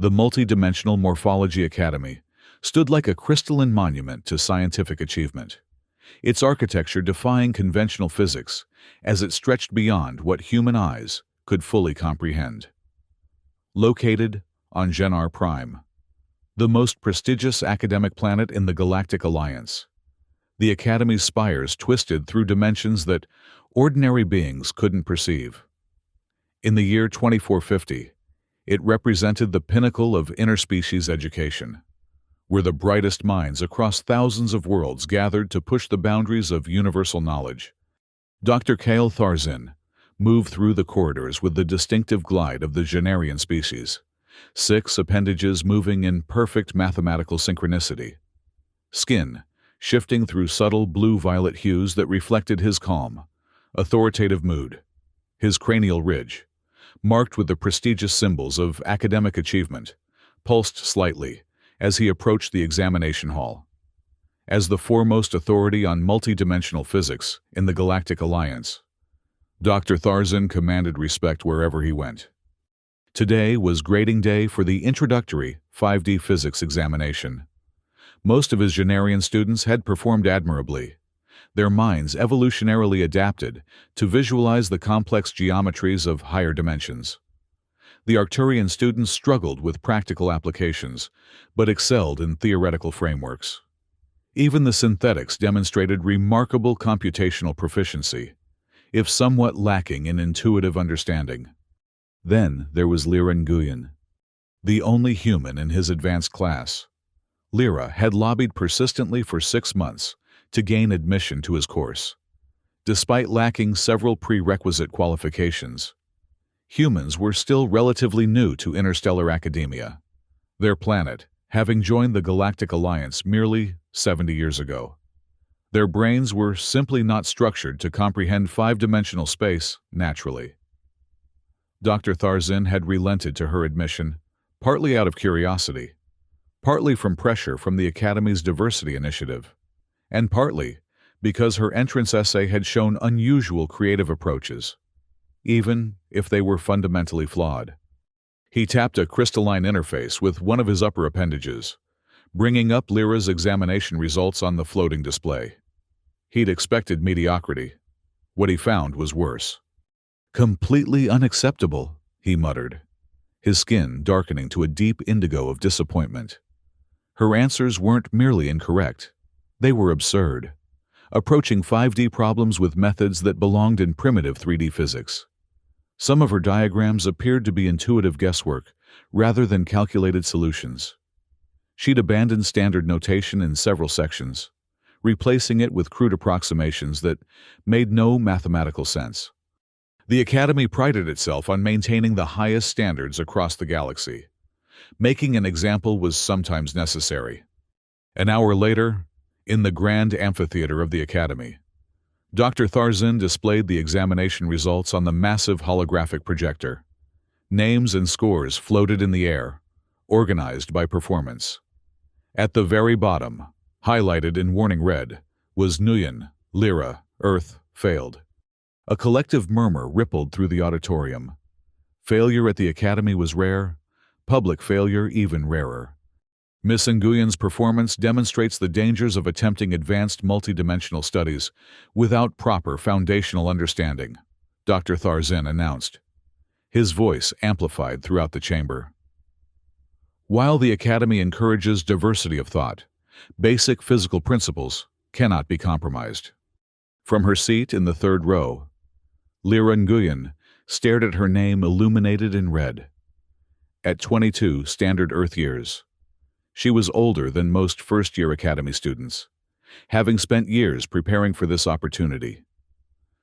The Multidimensional Morphology Academy stood like a crystalline monument to scientific achievement, its architecture defying conventional physics as it stretched beyond what human eyes could fully comprehend. Located on Genar Prime, the most prestigious academic planet in the Galactic Alliance, the Academy's spires twisted through dimensions that ordinary beings couldn't perceive. In the year 2450, it represented the pinnacle of interspecies education, where the brightest minds across thousands of worlds gathered to push the boundaries of universal knowledge. Dr. Kale Tharzin moved through the corridors with the distinctive glide of the Genarian species, 6 appendages moving in perfect mathematical synchronicity. Skin shifting through subtle blue-violet hues that reflected his calm, authoritative mood. His cranial ridge, marked with the prestigious symbols of academic achievement, pulsed slightly as he approached the examination hall. As the foremost authority on multidimensional physics in the Galactic Alliance, Dr. Tharzin commanded respect wherever he went. Today was grading day for the introductory 5D physics examination. Most of his Genarian students had performed admirably, their minds evolutionarily adapted to visualize the complex geometries of higher dimensions. The Arcturian students struggled with practical applications, but excelled in theoretical frameworks. Even the synthetics demonstrated remarkable computational proficiency, if somewhat lacking in intuitive understanding. Then there was Lyra Nguyen, the only human in his advanced class. Lyra had lobbied persistently for 6 months to gain admission to his course. Despite lacking several prerequisite qualifications, humans were still relatively new to interstellar academia, their planet having joined the Galactic Alliance merely 70 years ago. Their brains were simply not structured to comprehend 5-dimensional space naturally. Dr. Tharzin had relented to her admission, partly out of curiosity, partly from pressure from the Academy's diversity initiative, and partly because her entrance essay had shown unusual creative approaches, even if they were fundamentally flawed. He tapped a crystalline interface with one of his upper appendages, bringing up Lyra's examination results on the floating display. He'd expected mediocrity. What he found was worse. "Completely unacceptable," he muttered, his skin darkening to a deep indigo of disappointment. Her answers weren't merely incorrect. They were absurd, approaching 5D problems with methods that belonged in primitive 3D physics. Some of her diagrams appeared to be intuitive guesswork rather than calculated solutions. She'd abandoned standard notation in several sections, replacing it with crude approximations that made no mathematical sense. The Academy prided itself on maintaining the highest standards across the galaxy. Making an example was sometimes necessary. An hour later, in the grand amphitheater of the Academy, Dr. Tharzin displayed the examination results on the massive holographic projector. Names and scores floated in the air, organized by performance. At the very bottom, highlighted in warning red, was Nguyen, Lyra, Earth, failed. A collective murmur rippled through the auditorium. Failure at the Academy was rare, public failure even rarer. Miss Nguyen's performance demonstrates the dangers of attempting advanced multidimensional studies without proper foundational understanding, Dr. Tharzin announced, his voice amplified throughout the chamber. While the Academy encourages diversity of thought, basic physical principles cannot be compromised. From her seat in the 3rd row, Lyra Nguyen stared at her name illuminated in red. At 22 standard Earth years, she was older than most first-year Academy students, having spent years preparing for this opportunity.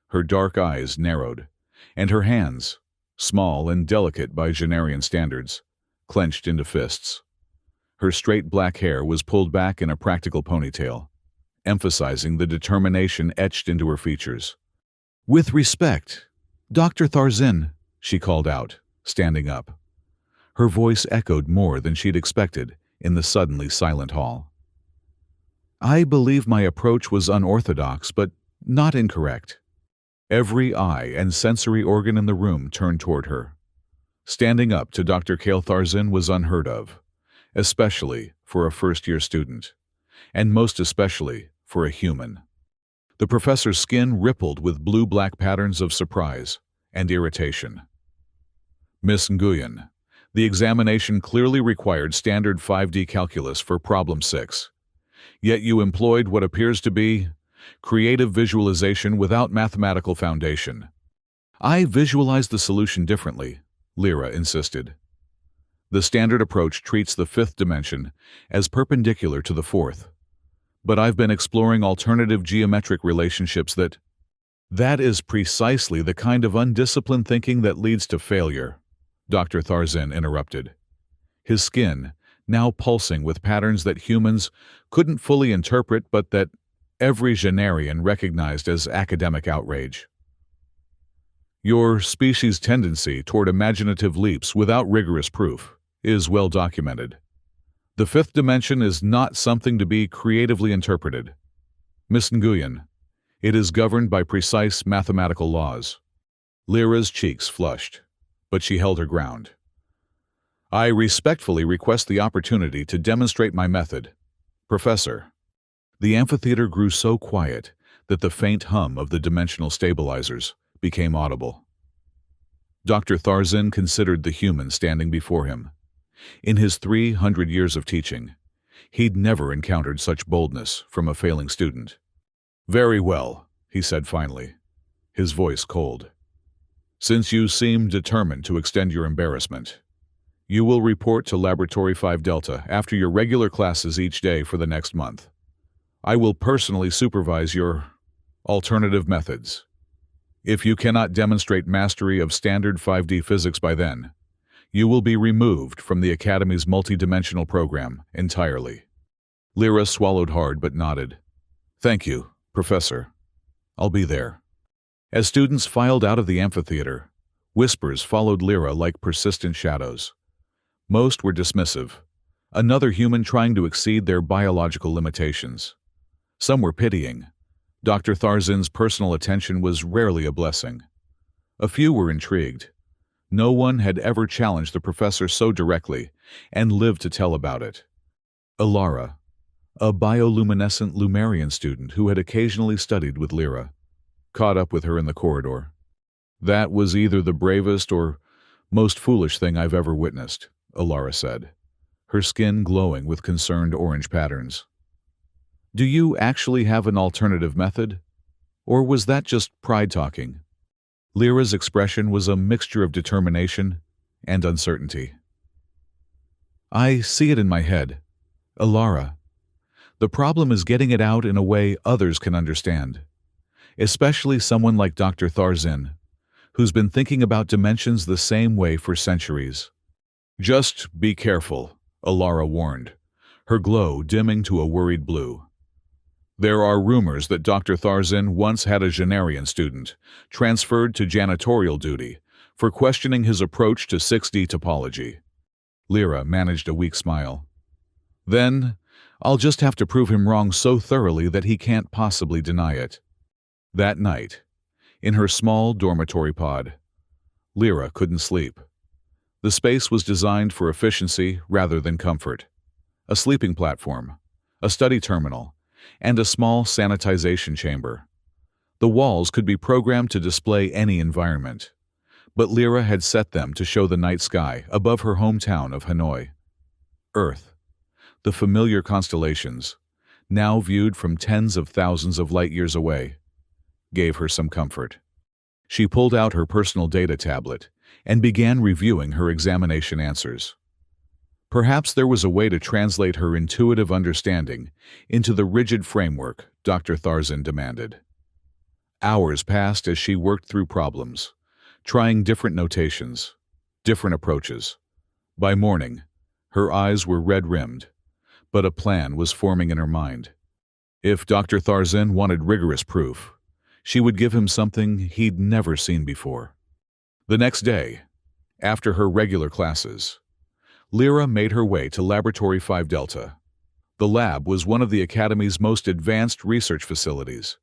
Her dark eyes narrowed, and her hands, small and delicate by Genarian standards, clenched into fists. Her straight black hair was pulled back in a practical ponytail, emphasizing the determination etched into her features. "With respect, Dr. Tharzin," she called out, standing up. Her voice echoed more than she'd expected in the suddenly silent hall. "I believe my approach was unorthodox, but not incorrect." Every eye and sensory organ in the room turned toward her. Standing up to Dr. Kael'Tharzin was unheard of, especially for a first-year student, and most especially for a human. The professor's skin rippled with blue-black patterns of surprise and irritation. Miss Nguyen, the examination clearly required standard 5D calculus for problem 6. Yet you employed what appears to be creative visualization without mathematical foundation. I visualized the solution differently, Lyra insisted. The standard approach treats the fifth dimension as perpendicular to the fourth. But I've been exploring alternative geometric relationships that is precisely the kind of undisciplined thinking that leads to failure, Dr. Tharzin interrupted, his skin now pulsing with patterns that humans couldn't fully interpret but that every Genarian recognized as academic outrage. Your species' tendency toward imaginative leaps without rigorous proof is well documented. The fifth dimension is not something to be creatively interpreted. Miss Nguyen, it is governed by precise mathematical laws. Lyra's cheeks flushed, but she held her ground. I respectfully request the opportunity to demonstrate my method. Professor. The amphitheater grew so quiet that the faint hum of the dimensional stabilizers became audible. Dr. Tharzin considered the human standing before him. In his 300 years of teaching, he'd never encountered such boldness from a failing student. Very well, he said finally, his voice cold. Since you seem determined to extend your embarrassment, you will report to Laboratory 5 Delta after your regular classes each day for the next month. I will personally supervise your alternative methods. If you cannot demonstrate mastery of standard 5D physics by then, you will be removed from the Academy's multidimensional program entirely. Lyra swallowed hard but nodded. Thank you, Professor. I'll be there. As students filed out of the amphitheater, whispers followed Lyra like persistent shadows. Most were dismissive, another human trying to exceed their biological limitations. Some were pitying. Dr. Tharzin's personal attention was rarely a blessing. A few were intrigued. No one had ever challenged the professor so directly and lived to tell about it. Alara, a bioluminescent Lumerian student who had occasionally studied with Lyra, caught up with her in the corridor. That was either the bravest or most foolish thing I've ever witnessed, Alara said, her skin glowing with concerned orange patterns. Do you actually have an alternative method? Or was that just pride talking? Lyra's expression was a mixture of determination and uncertainty. I see it in my head. Alara, the problem is getting it out in a way others can understand, especially someone like Dr. Tharzin, who's been thinking about dimensions the same way for centuries. Just be careful, Alara warned, her glow dimming to a worried blue. There are rumors that Dr. Tharzin once had a Genarian student transferred to janitorial duty for questioning his approach to 6D topology. Lyra managed a weak smile. Then, I'll just have to prove him wrong so thoroughly that he can't possibly deny it. That night, in her small dormitory pod, Lyra couldn't sleep. The space was designed for efficiency rather than comfort. A sleeping platform, a study terminal, and a small sanitization chamber. The walls could be programmed to display any environment, but Lyra had set them to show the night sky above her hometown of Hanoi. Earth, the familiar constellations, now viewed from tens of thousands of light-years away, gave her some comfort. She pulled out her personal data tablet and began reviewing her examination answers. Perhaps there was a way to translate her intuitive understanding into the rigid framework Dr. Tharzin demanded. Hours passed as she worked through problems, trying different notations, different approaches. By morning, her eyes were red-rimmed, but a plan was forming in her mind. If Dr. Tharzin wanted rigorous proof, she would give him something he'd never seen before. The next day, after her regular classes, Lyra made her way to Laboratory 5 Delta. The lab was one of the Academy's most advanced research facilities,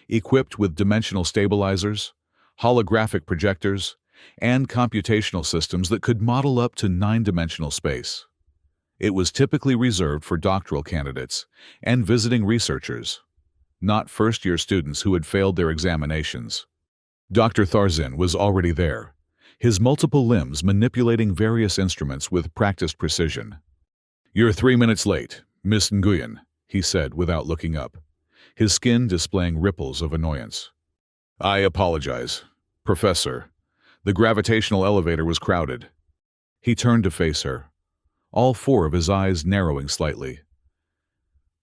equipped with dimensional stabilizers, holographic projectors, and computational systems that could model up to nine-dimensional space. It was typically reserved for doctoral candidates and visiting researchers, not first-year students who had failed their examinations. Dr. Tharzin was already there, his multiple limbs manipulating various instruments with practiced precision. "You're 3 minutes late, Miss Nguyen," he said without looking up, his skin displaying ripples of annoyance. "I apologize, Professor. The gravitational elevator was crowded." He turned to face her, all four of his eyes narrowing slightly.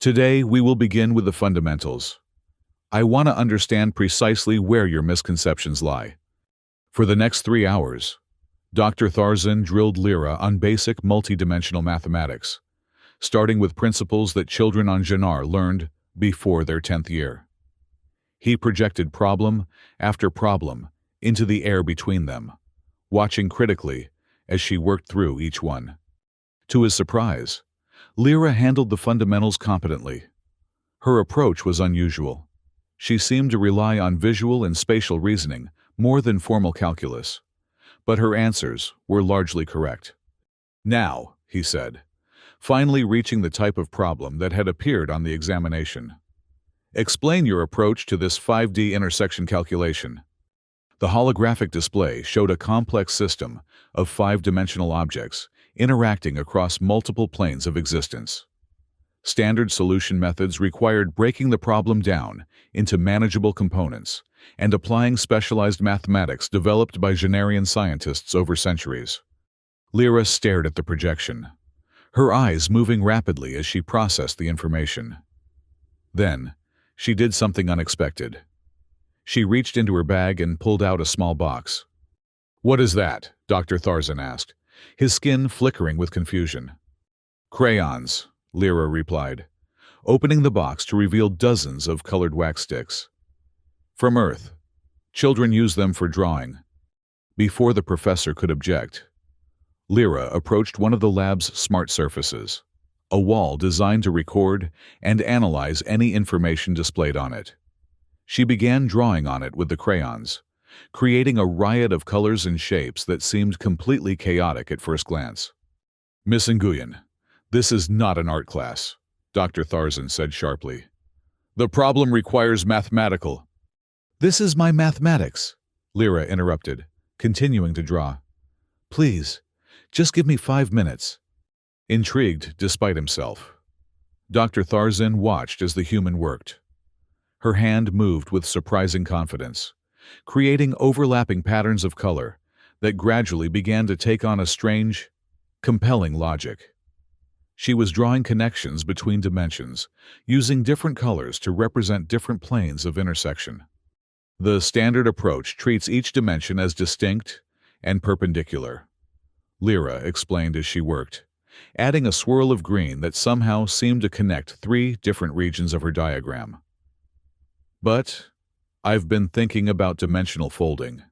"Today we will begin with the fundamentals. I want to understand precisely where your misconceptions lie." For the next 3 hours, Dr. Tharzin drilled Lyra on basic multidimensional mathematics, starting with principles that children on Jannar learned before their 10th year. He projected problem after problem into the air between them, watching critically as she worked through each one. To his surprise, Lyra handled the fundamentals competently. Her approach was unusual. She seemed to rely on visual and spatial reasoning more than formal calculus, but her answers were largely correct. "Now," he said, finally reaching the type of problem that had appeared on the examination, "explain your approach to this 5D intersection calculation." The holographic display showed a complex system of five-dimensional objects interacting across multiple planes of existence. Standard solution methods required breaking the problem down into manageable components and applying specialized mathematics developed by Jannarian scientists over centuries. Lyra stared at the projection, her eyes moving rapidly as she processed the information. Then, she did something unexpected. She reached into her bag and pulled out a small box. "What is that?" Dr. Tharzin asked, his skin flickering with confusion. "Crayons," Lyra replied, opening the box to reveal dozens of colored wax sticks. "From Earth. Children use them for drawing." Before the professor could object, Lyra approached one of the lab's smart surfaces, a wall designed to record and analyze any information displayed on it. She began drawing on it with the crayons, creating a riot of colors and shapes that seemed completely chaotic at first glance. "Miss Nguyen, this is not an art class," Dr. Tharzin said sharply. "The problem requires mathematical—" "This is my mathematics," Lyra interrupted, continuing to draw. "Please, just give me 5 minutes." Intrigued despite himself, Dr. Tharzin watched as the human worked. Her hand moved with surprising confidence, creating overlapping patterns of color that gradually began to take on a strange, compelling logic. She was drawing connections between dimensions, using different colors to represent different planes of intersection. The standard approach treats each dimension as distinct and perpendicular, Lyra explained as she worked, adding a swirl of green that somehow seemed to connect 3 different regions of her diagram. "But I've been thinking about dimensional folding,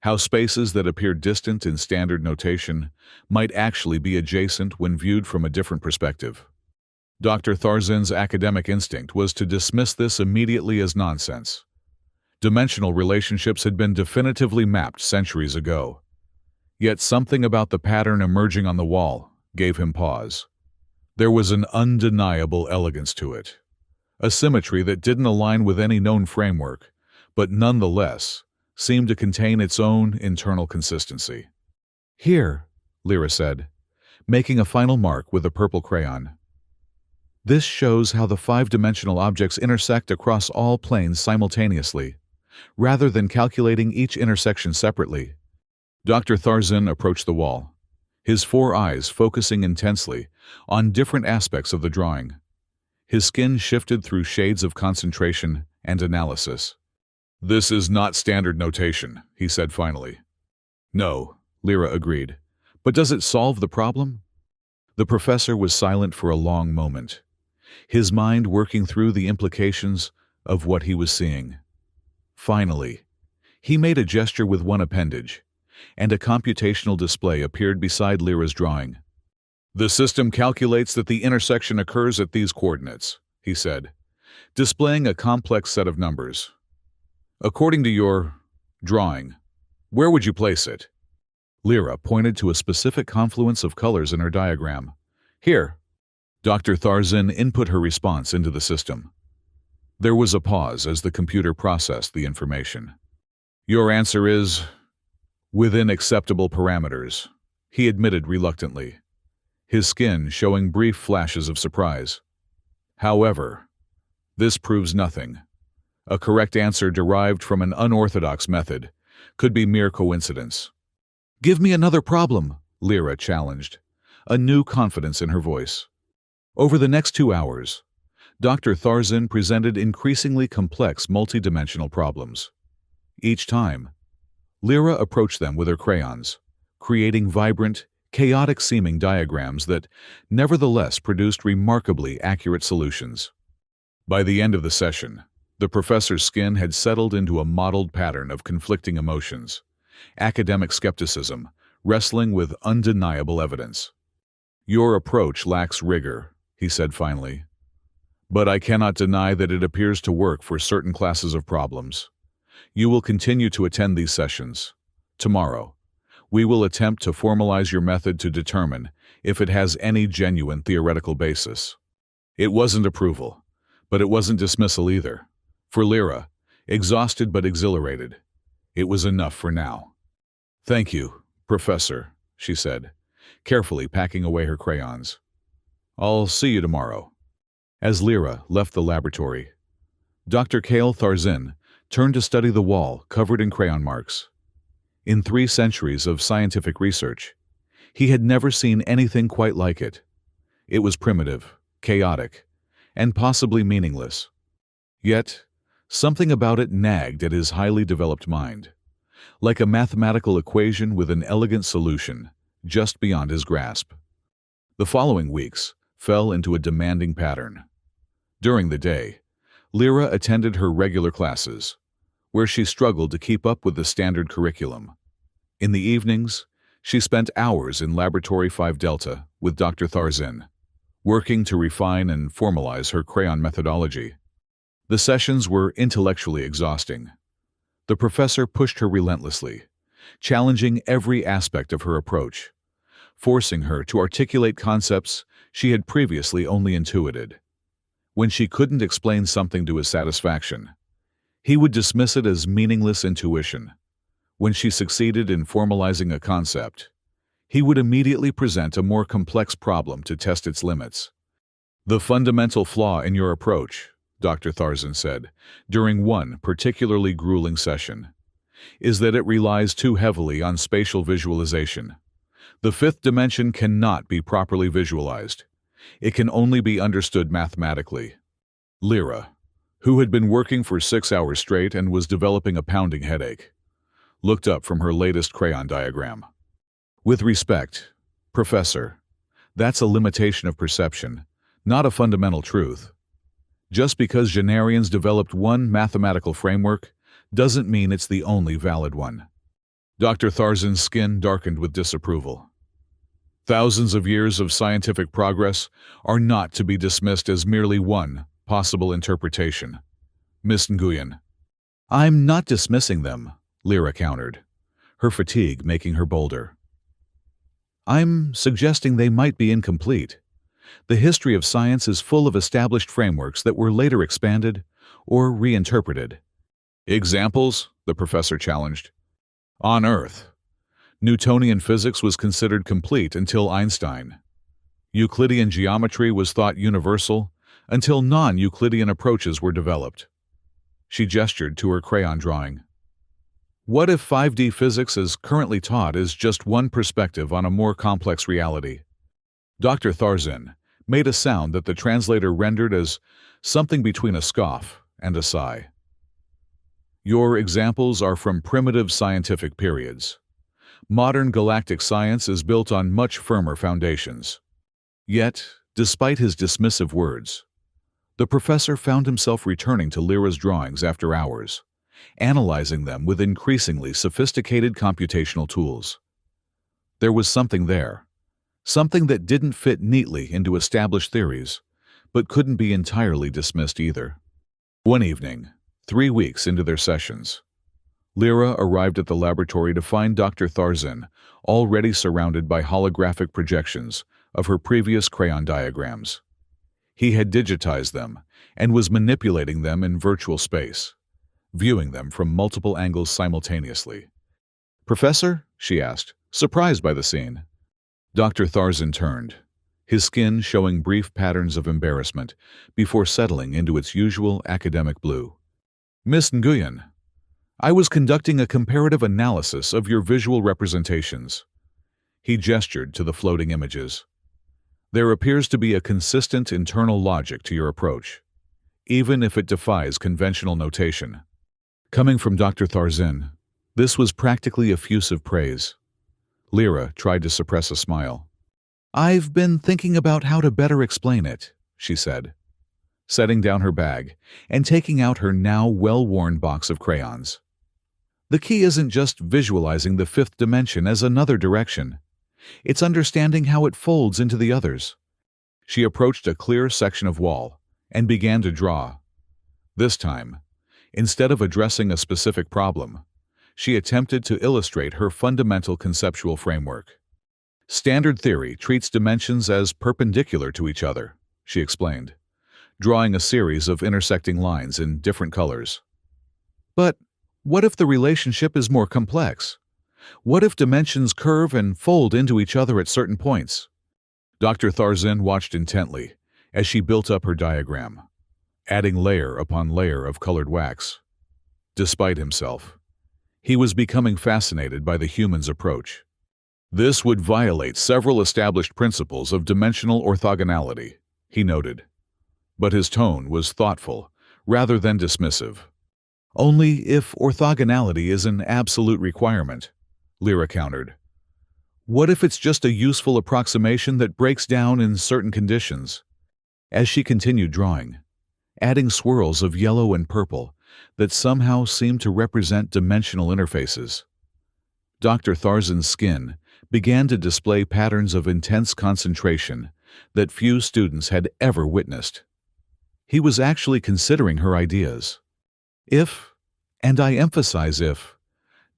how spaces that appear distant in standard notation might actually be adjacent when viewed from a different perspective." Dr. Tharzin's academic instinct was to dismiss this immediately as nonsense. Dimensional relationships had been definitively mapped centuries ago. Yet something about the pattern emerging on the wall gave him pause. There was an undeniable elegance to it, a symmetry that didn't align with any known framework, but nonetheless seemed to contain its own internal consistency. "Here," Lyra said, making a final mark with a purple crayon. "This shows how the 5-dimensional objects intersect across all planes simultaneously, rather than calculating each intersection separately." Dr. Tharzin approached the wall, his 4 eyes focusing intensely on different aspects of the drawing. His skin shifted through shades of concentration and analysis. "This is not standard notation," he said finally. "No," Lyra agreed. "But does it solve the problem?" The professor was silent for a long moment, his mind working through the implications of what he was seeing. Finally, he made a gesture with one appendage, and a computational display appeared beside Lyra's drawing. "The system calculates that the intersection occurs at these coordinates," he said, displaying a complex set of numbers. "According to your drawing, Where would you place it? Lyra pointed to a specific confluence of colors in her diagram. Here. Dr. Tharzin input her response into the system. There was a pause as the computer processed the information. Your answer is within acceptable parameters, he admitted reluctantly, his skin showing brief flashes of surprise. However, this proves nothing. A correct answer derived from an unorthodox method could be mere coincidence. Give me another problem, Lyra challenged, a new confidence in her voice. Over the next 2 hours, Dr. Tharzin presented increasingly complex multidimensional problems. Each time, Lyra approached them with her crayons, creating vibrant, chaotic-seeming diagrams that nevertheless produced remarkably accurate solutions. By the end of the session, the professor's skin had settled into a mottled pattern of conflicting emotions, academic skepticism, wrestling with undeniable evidence. Your approach lacks rigor, he said finally. But I cannot deny that it appears to work for certain classes of problems. You will continue to attend these sessions. Tomorrow, we will attempt to formalize your method to determine if it has any genuine theoretical basis. It wasn't approval, but it wasn't dismissal either. For Lyra, exhausted but exhilarated, it was enough for now. Thank you, Professor, she said, carefully packing away her crayons. I'll see you tomorrow. As Lyra left the laboratory, Dr. Cale Tharzin turned to study the wall covered in crayon marks. In 3 centuries of scientific research, he had never seen anything quite like it. It was primitive, chaotic, and possibly meaningless. Yet, something about it nagged at his highly developed mind, like a mathematical equation with an elegant solution just beyond his grasp. The following weeks fell into a demanding pattern. During the day, Lyra attended her regular classes, where she struggled to keep up with the standard curriculum. In the evenings, she spent hours in Laboratory 5 Delta with Dr. Tharzin, working to refine and formalize her crayon methodology. The sessions were intellectually exhausting. The professor pushed her relentlessly, challenging every aspect of her approach, forcing her to articulate concepts she had previously only intuited. When she couldn't explain something to his satisfaction, he would dismiss it as meaningless intuition. When she succeeded in formalizing a concept, he would immediately present a more complex problem to test its limits. The fundamental flaw in your approach, Dr. Tharzin said, during one particularly grueling session, is that it relies too heavily on spatial visualization. The 5th dimension cannot be properly visualized. It can only be understood mathematically. Lyra, who had been working for 6 hours straight and was developing a pounding headache, looked up from her latest crayon diagram. With respect, Professor, that's a limitation of perception, not a fundamental truth. Just because Genarians developed one mathematical framework doesn't mean it's the only valid one. Dr. Tharzin's skin darkened with disapproval. Thousands of years of scientific progress are not to be dismissed as merely one possible interpretation. Miss Nguyen. I'm not dismissing them, Lyra countered, her fatigue making her bolder. I'm suggesting they might be incomplete. The history of science is full of established frameworks that were later expanded or reinterpreted. Examples? The professor challenged. On Earth, Newtonian physics was considered complete until Einstein. Euclidean geometry was thought universal until non-Euclidean approaches were developed. She gestured to her crayon drawing. What if 5D physics as currently taught is just one perspective on a more complex reality? Dr. Tharzin made a sound that the translator rendered as something between a scoff and a sigh. Your examples are from primitive scientific periods. Modern galactic science is built on much firmer foundations. Yet, despite his dismissive words, the professor found himself returning to Lyra's drawings after hours, analyzing them with increasingly sophisticated computational tools. There was something there, something that didn't fit neatly into established theories, but couldn't be entirely dismissed either. One evening, 3 weeks into their sessions, Lyra arrived at the laboratory to find Dr. Tharzin already surrounded by holographic projections of her previous crayon diagrams. He had digitized them and was manipulating them in virtual space, viewing them from multiple angles simultaneously. "Professor?" she asked, surprised by the scene. Dr. Tharzin turned, his skin showing brief patterns of embarrassment before settling into its usual academic blue. "Miss Nguyen, I was conducting a comparative analysis of your visual representations." He gestured to the floating images. "There appears to be a consistent internal logic to your approach, even if it defies conventional notation." Coming from Dr. Tharzin, this was practically effusive praise. Lyra tried to suppress a smile. "I've been thinking about how to better explain it," she said, setting down her bag and taking out her now well-worn box of crayons. "The key isn't just visualizing the fifth dimension as another direction. It's understanding how it folds into the others." She approached a clear section of wall and began to draw. This time, instead of addressing a specific problem, she attempted to illustrate her fundamental conceptual framework. "Standard theory treats dimensions as perpendicular to each other," she explained, drawing a series of intersecting lines in different colors. "But what if the relationship is more complex? What if dimensions curve and fold into each other at certain points?" Dr. Tharzin watched intently as she built up her diagram, adding layer upon layer of colored wax. Despite himself, he was becoming fascinated by the human's approach. "This would violate several established principles of dimensional orthogonality," he noted. But his tone was thoughtful rather than dismissive. "Only if orthogonality is an absolute requirement," Lyra countered. "What if it's just a useful approximation that breaks down in certain conditions?" As she continued drawing, adding swirls of yellow and purple that somehow seemed to represent dimensional interfaces, Dr. Tharzin's skin began to display patterns of intense concentration that few students had ever witnessed. He was actually considering her ideas. "If, and I emphasize if,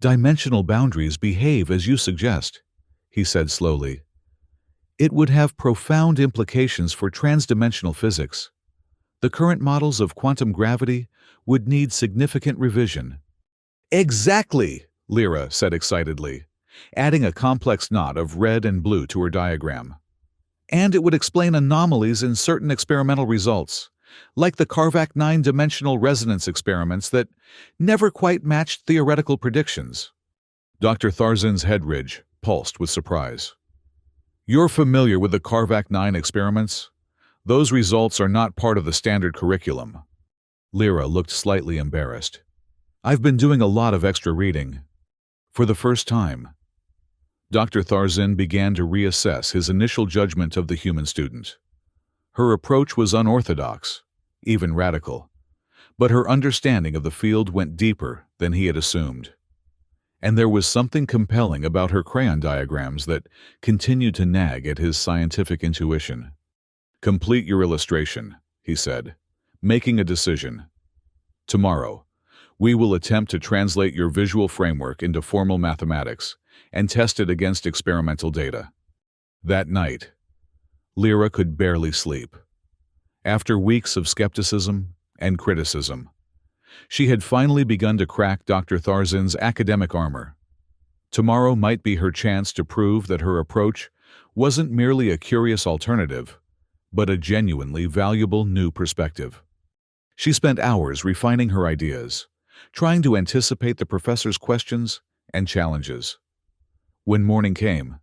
dimensional boundaries behave as you suggest," he said slowly, "it would have profound implications for transdimensional physics. The current models of quantum gravity would need significant revision." "Exactly," Lyra said excitedly, adding a complex knot of red and blue to her diagram. "And it would explain anomalies in certain experimental results, like the Carvac 9-dimensional resonance experiments that never quite matched theoretical predictions." Dr. Tharzin's head ridge pulsed with surprise. "You're familiar with the Carvac 9 experiments? Those results are not part of the standard curriculum." Lyra looked slightly embarrassed. "I've been doing a lot of extra reading." For the first time, Dr. Tharzin began to reassess his initial judgment of the human student. Her approach was unorthodox, even radical, but her understanding of the field went deeper than he had assumed. And there was something compelling about her crayon diagrams that continued to nag at his scientific intuition. "Complete your illustration," he said, making a decision. "Tomorrow, we will attempt to translate your visual framework into formal mathematics and test it against experimental data." That night, Lyra could barely sleep. After weeks of skepticism and criticism, she had finally begun to crack Dr. Tharzin's academic armor. Tomorrow might be her chance to prove that her approach wasn't merely a curious alternative, but a genuinely valuable new perspective. She spent hours refining her ideas, trying to anticipate the professor's questions and challenges. When morning came,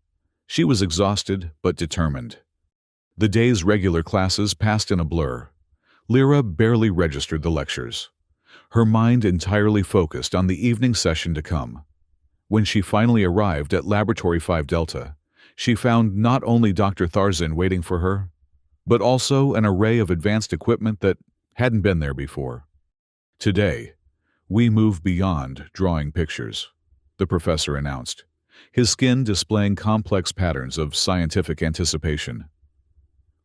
she was exhausted but determined. The day's regular classes passed in a blur. Lyra barely registered the lectures, her mind entirely focused on the evening session to come. When she finally arrived at Laboratory 5 Delta, she found not only Dr. Tharzin waiting for her, but also an array of advanced equipment that hadn't been there before. "Today, we move beyond drawing pictures," the professor announced, his skin displaying complex patterns of scientific anticipation.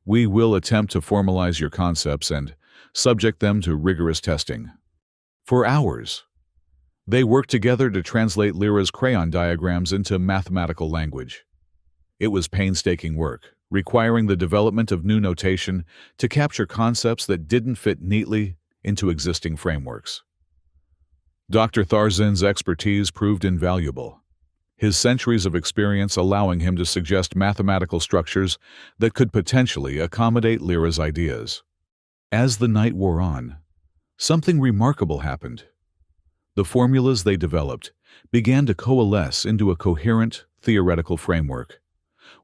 "We will attempt to formalize your concepts and subject them to rigorous testing." For hours, They worked together to translate Lyra's crayon diagrams into mathematical language. It was painstaking work, requiring the development of new notation to capture concepts that didn't fit neatly into existing frameworks. Dr. Tharzin's expertise proved invaluable, his centuries of experience allowing him to suggest mathematical structures that could potentially accommodate Lyra's ideas. As the night wore on, something remarkable happened. The formulas they developed began to coalesce into a coherent, theoretical framework,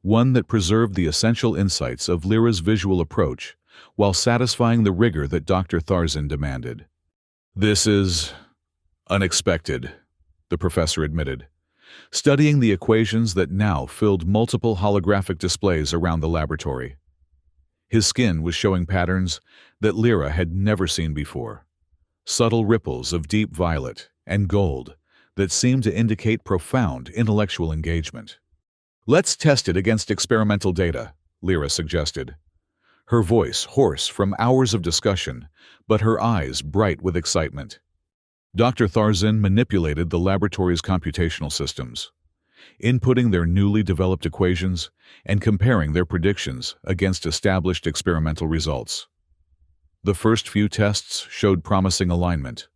one that preserved the essential insights of Lyra's visual approach while satisfying the rigor that Dr. Tharzin demanded. "This is unexpected," the professor admitted, studying the equations that now filled multiple holographic displays around the laboratory. His skin was showing patterns that Lyra had never seen before, subtle ripples of deep violet and gold that seemed to indicate profound intellectual engagement. "Let's test it against experimental data," Lyra suggested, her voice hoarse from hours of discussion, but her eyes bright with excitement. Dr. Tharzin manipulated the laboratory's computational systems, inputting their newly developed equations and comparing their predictions against established experimental results. The first few tests showed promising alignment,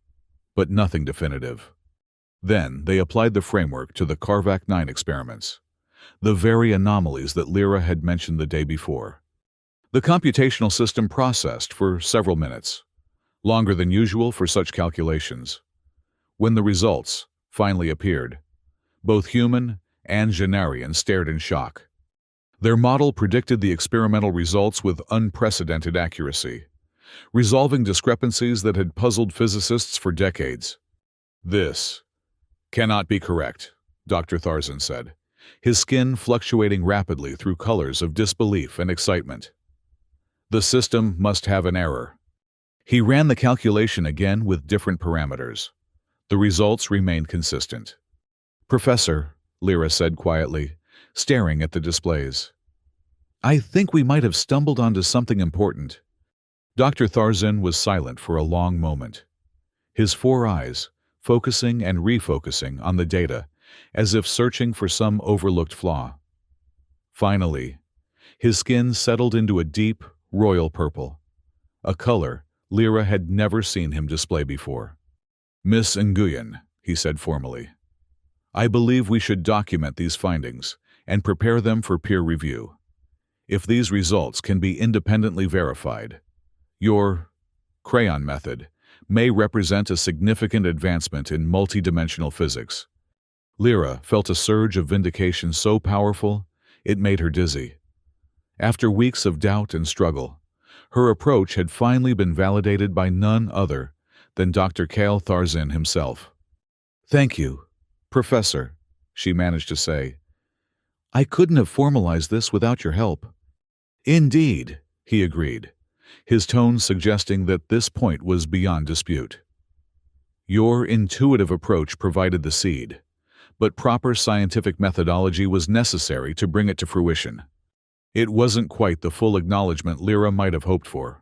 but nothing definitive. Then they applied the framework to the Karvak 9 experiments, the very anomalies that Lyra had mentioned the day before. The computational system processed for several minutes, longer than usual for such calculations. When the results finally appeared, both human and Gennarian stared in shock. Their model predicted the experimental results with unprecedented accuracy, resolving discrepancies that had puzzled physicists for decades. "This cannot be correct," Dr. Tharzin said, his skin fluctuating rapidly through colors of disbelief and excitement. "The system must have an error." He ran the calculation again with different parameters. The results remained consistent. "Professor," Lyra said quietly, staring at the displays, "I think we might have stumbled onto something important." Dr. Tharzin was silent for a long moment, his four eyes focusing and refocusing on the data as if searching for some overlooked flaw. Finally, his skin settled into a deep, royal purple, a color Lyra had never seen him display before. "Miss Nguyen," he said formally, "I believe we should document these findings and prepare them for peer review. If these results can be independently verified, your crayon method may represent a significant advancement in multidimensional physics." Lyra felt a surge of vindication so powerful it made her dizzy. After weeks of doubt and struggle, her approach had finally been validated by none other than Dr. Kale Tharzin himself. "Thank you, Professor," she managed to say. "I couldn't have formalized this without your help." "Indeed," he agreed, his tone suggesting that this point was beyond dispute. "Your intuitive approach provided the seed, but proper scientific methodology was necessary to bring it to fruition." It wasn't quite the full acknowledgement Lyra might have hoped for,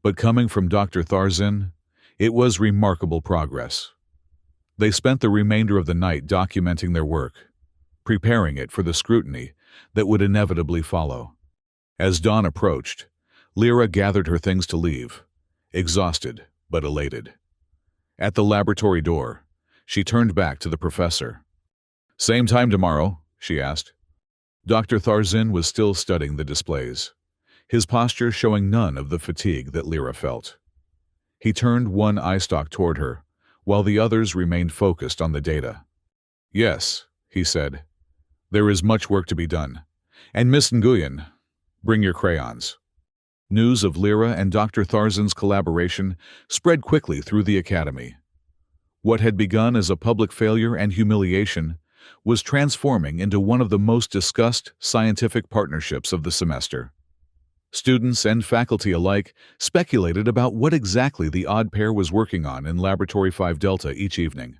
but coming from Dr. Tharzin, it was remarkable progress. They spent the remainder of the night documenting their work, preparing it for the scrutiny that would inevitably follow. As dawn approached, Lyra gathered her things to leave, exhausted but elated. At the laboratory door, she turned back to the professor. "Same time tomorrow?" she asked. Dr. Tharzin was still studying the displays, his posture showing none of the fatigue that Lyra felt. He turned one eye stalk toward her, while the others remained focused on the data. "Yes," he said, "there is much work to be done. And Miss Nguyen, bring your crayons." News of Lyra and Dr. Tharzin's collaboration spread quickly through the academy. What had begun as a public failure and humiliation was transforming into one of the most discussed scientific partnerships of the semester. Students and faculty alike speculated about what exactly the odd pair was working on in Laboratory 5 Delta each evening.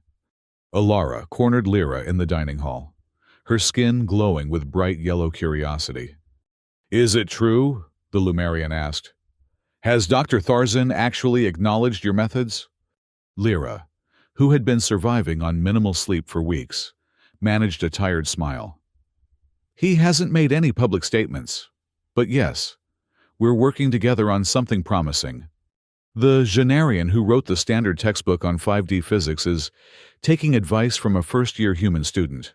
Alara cornered Lyra in the dining hall, her skin glowing with bright yellow curiosity. "Is it true?" the Lumerian asked. "Has Dr. Tharzin actually acknowledged your methods?" Lyra, who had been surviving on minimal sleep for weeks, managed a tired smile. He hasn't made any public statements. But yes, we're working together on something promising. The Genarian who wrote the standard textbook on 5D physics is taking advice from a first-year human student.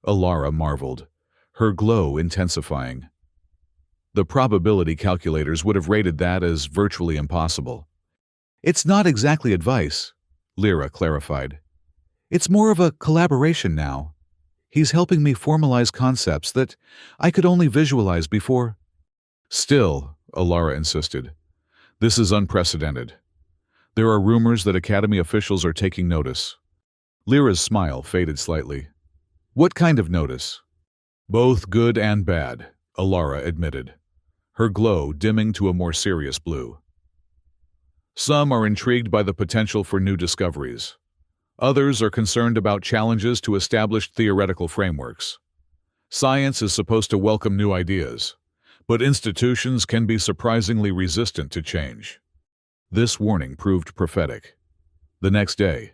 Alara marveled, her glow intensifying. The probability calculators would have rated that as virtually impossible. It's not exactly advice, Lyra clarified. It's more of a collaboration now. He's helping me formalize concepts that I could only visualize before. Still, Alara insisted, this is unprecedented. There are rumors that Academy officials are taking notice. Lyra's smile faded slightly. What kind of notice? Both good and bad, Alara admitted, her glow dimming to a more serious blue. Some are intrigued by the potential for new discoveries. Others are concerned about challenges to established theoretical frameworks. Science is supposed to welcome new ideas, but institutions can be surprisingly resistant to change. This warning proved prophetic. The next day,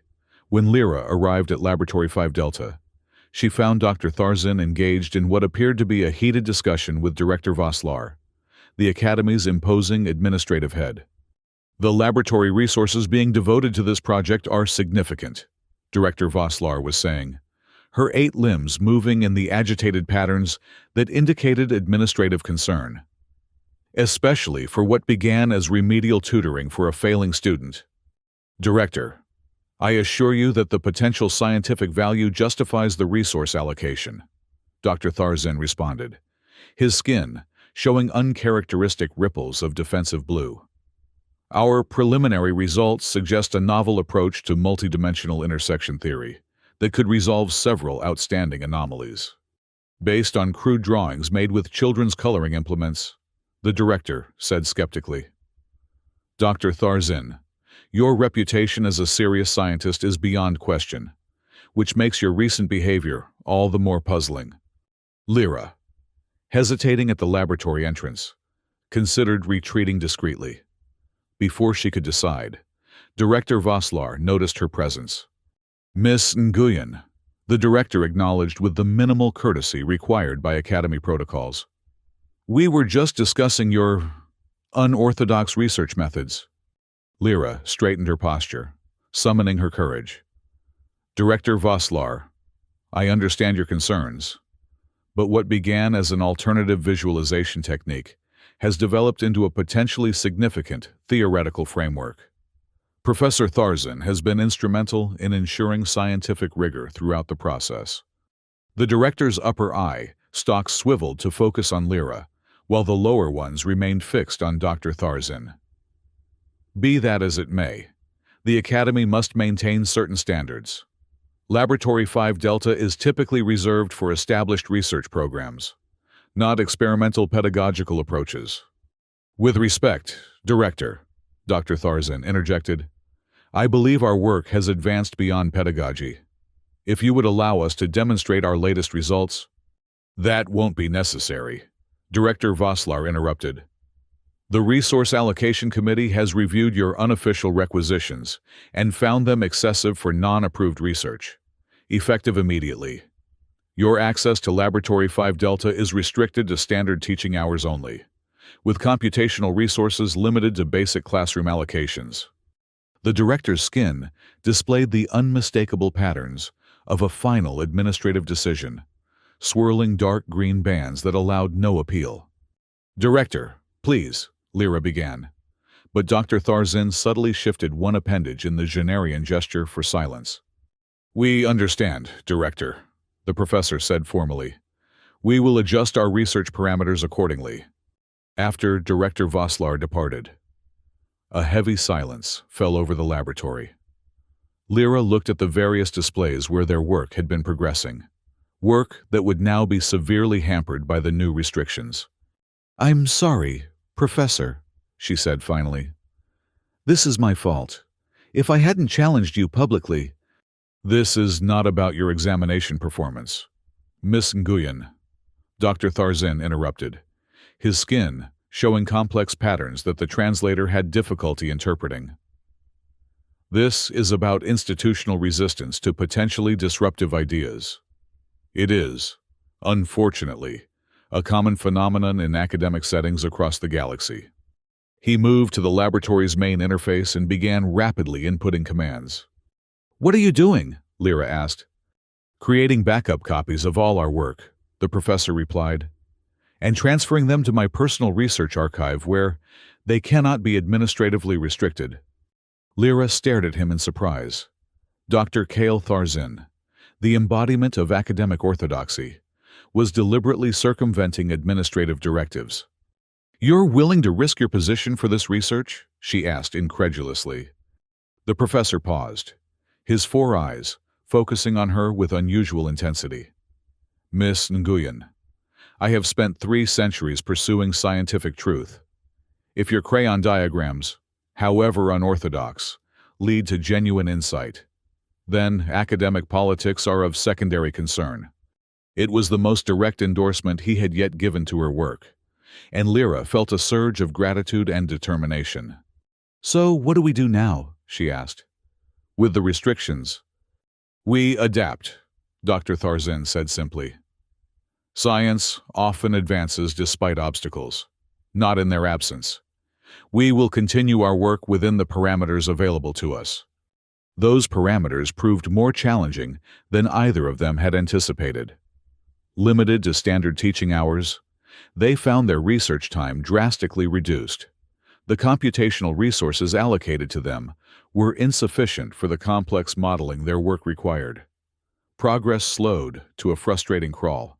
when Lyra arrived at Laboratory 5 Delta, she found Dr. Tharzin engaged in what appeared to be a heated discussion with Director Voslar, the Academy's imposing administrative head. The laboratory resources being devoted to this project are significant, Director Voslar was saying, her 8 limbs moving in the agitated patterns that indicated administrative concern. Especially for what began as remedial tutoring for a failing student. Director, I assure you that the potential scientific value justifies the resource allocation, Dr. Tharzin responded, his skin showing uncharacteristic ripples of defensive blue. Our preliminary results suggest a novel approach to multidimensional intersection theory that could resolve several outstanding anomalies. Based on crude drawings made with children's coloring implements, the director said skeptically. Dr. Tharzin, your reputation as a serious scientist is beyond question, which makes your recent behavior all the more puzzling. Lyra, hesitating at the laboratory entrance, considered retreating discreetly. Before she could decide, Director Voslar noticed her presence. Miss Nguyen, the director acknowledged with the minimal courtesy required by Academy protocols. We were just discussing your unorthodox research methods. Lyra straightened her posture, summoning her courage. Director Voslar, I understand your concerns, but what began as an alternative visualization technique has developed into a potentially significant theoretical framework. Professor Tharzin has been instrumental in ensuring scientific rigor throughout the process. The director's upper eye stalk swiveled to focus on Lyra, while the lower ones remained fixed on Dr. Tharzin. Be that as it may, the Academy must maintain certain standards. Laboratory 5 Delta is typically reserved for established research programs, not experimental pedagogical approaches. With respect, Director, Dr. Tharzin interjected, I believe our work has advanced beyond pedagogy. If you would allow us to demonstrate our latest results, that won't be necessary, Director Voslar interrupted. The Resource Allocation Committee has reviewed your unofficial requisitions and found them excessive for non-approved research, effective immediately. Your access to Laboratory 5 Delta is restricted to standard teaching hours only, with computational resources limited to basic classroom allocations. The director's skin displayed the unmistakable patterns of a final administrative decision, swirling dark green bands that allowed no appeal. Director, please, Lyra began, but Dr. Tharzin subtly shifted one appendage in the Genarian gesture for silence. We understand, Director, the professor said formally. We will adjust our research parameters accordingly. After Director Voslar departed, a heavy silence fell over the laboratory. Lyra looked at the various displays where their work had been progressing, work that would now be severely hampered by the new restrictions. I'm sorry, Professor, she said finally. This is my fault. If I hadn't challenged you publicly— This is not about your examination performance, Miss Nguyen, Dr. Tharzin interrupted, his skin showing complex patterns that the translator had difficulty interpreting. This is about institutional resistance to potentially disruptive ideas. It is, unfortunately, a common phenomenon in academic settings across the galaxy. He moved to the laboratory's main interface and began rapidly inputting commands. "What are you doing?" Lyra asked. "Creating backup copies of all our work," the professor replied, "and transferring them to my personal research archive where they cannot be administratively restricted." Lyra stared at him in surprise. Dr. Kale Tharzin, the embodiment of academic orthodoxy, was deliberately circumventing administrative directives. "You're willing to risk your position for this research?" she asked incredulously. The professor paused, his four eyes focusing on her with unusual intensity. "Miss Nguyen, I have spent 3 centuries pursuing scientific truth. If your crayon diagrams, however unorthodox, lead to genuine insight, then academic politics are of secondary concern." It was the most direct endorsement he had yet given to her work, and Lyra felt a surge of gratitude and determination. "So what do we do now?" she asked. "With the restrictions, we adapt," Dr. Tharzin said simply. "Science often advances despite obstacles, not in their absence. We will continue our work within the parameters available to us." Those parameters proved more challenging than either of them had anticipated. Limited to standard teaching hours, they found their research time drastically reduced. The computational resources allocated to them were insufficient for the complex modeling their work required. Progress slowed to a frustrating crawl.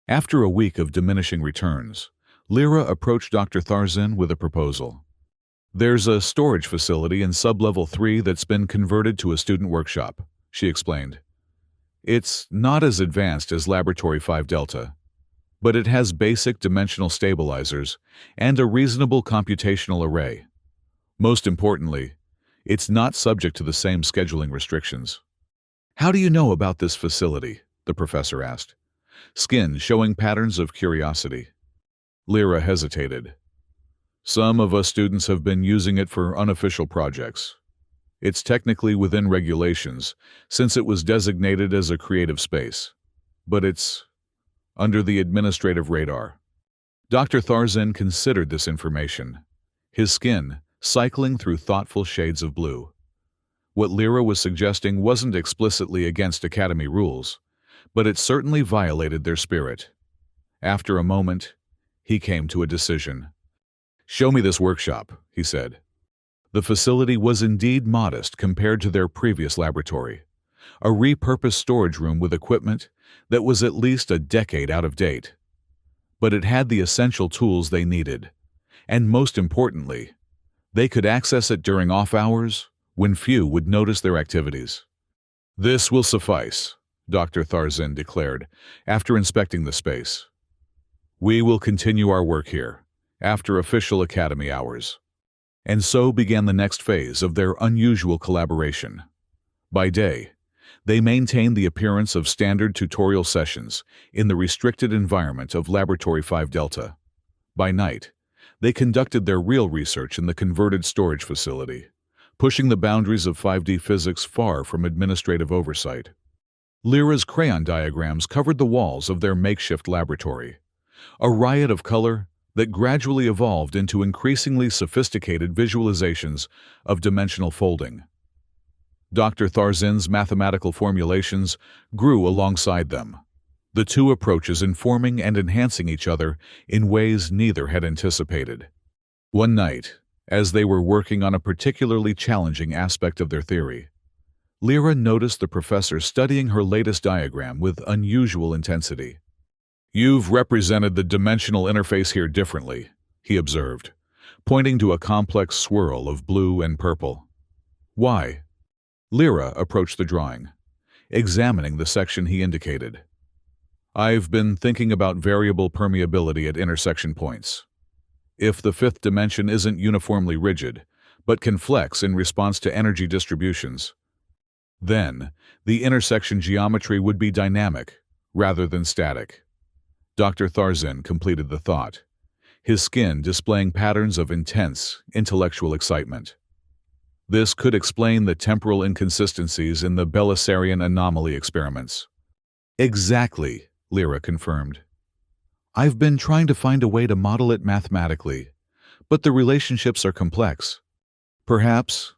After a week of diminishing returns, Lyra approached Dr. Tharzin with a proposal. "There's a storage facility in Sublevel 3 that's been converted to a student workshop," she explained. "It's not as advanced as Laboratory 5 Delta, but it has basic dimensional stabilizers and a reasonable computational array. Most importantly, it's not subject to the same scheduling restrictions." "How do you know about this facility?" the professor asked, skin showing patterns of curiosity. Lyra hesitated. "Some of us students have been using it for unofficial projects. It's technically within regulations, since it was designated as a creative space. But it's under the administrative radar." Dr. Tharzin considered this information, his skin cycling through thoughtful shades of blue. What Lyra was suggesting wasn't explicitly against Academy rules, but it certainly violated their spirit. After a moment, he came to a decision. "Show me this workshop," he said. The facility was indeed modest compared to their previous laboratory, a repurposed storage room with equipment that was at least a decade out of date. But it had the essential tools they needed, and most importantly, they could access it during off hours when few would notice their activities. "This will suffice," Dr. Tharzin declared after inspecting the space. "We will continue our work here after official Academy hours." And so began the next phase of their unusual collaboration. By day, they maintained the appearance of standard tutorial sessions in the restricted environment of Laboratory 5 Delta. By night, they conducted their real research in the converted storage facility, pushing the boundaries of 5D physics far from administrative oversight. Lyra's crayon diagrams covered the walls of their makeshift laboratory, a riot of color that gradually evolved into increasingly sophisticated visualizations of dimensional folding. Dr. Tharzin's mathematical formulations grew alongside them, the two approaches informing and enhancing each other in ways neither had anticipated. One night, as they were working on a particularly challenging aspect of their theory, Lyra noticed the professor studying her latest diagram with unusual intensity. "You've represented the dimensional interface here differently," he observed, pointing to a complex swirl of blue and purple. "Why?" Lyra approached the drawing, examining the section he indicated. "I've been thinking about variable permeability at intersection points. If the fifth dimension isn't uniformly rigid, but can flex in response to energy distributions, then the intersection geometry would be dynamic rather than static." Dr. Tharzin completed the thought, his skin displaying patterns of intense, intellectual excitement. This could explain the temporal inconsistencies in the Belisarian anomaly experiments. Exactly, Lyra confirmed. I've been trying to find a way to model it mathematically, but the relationships are complex. Perhaps,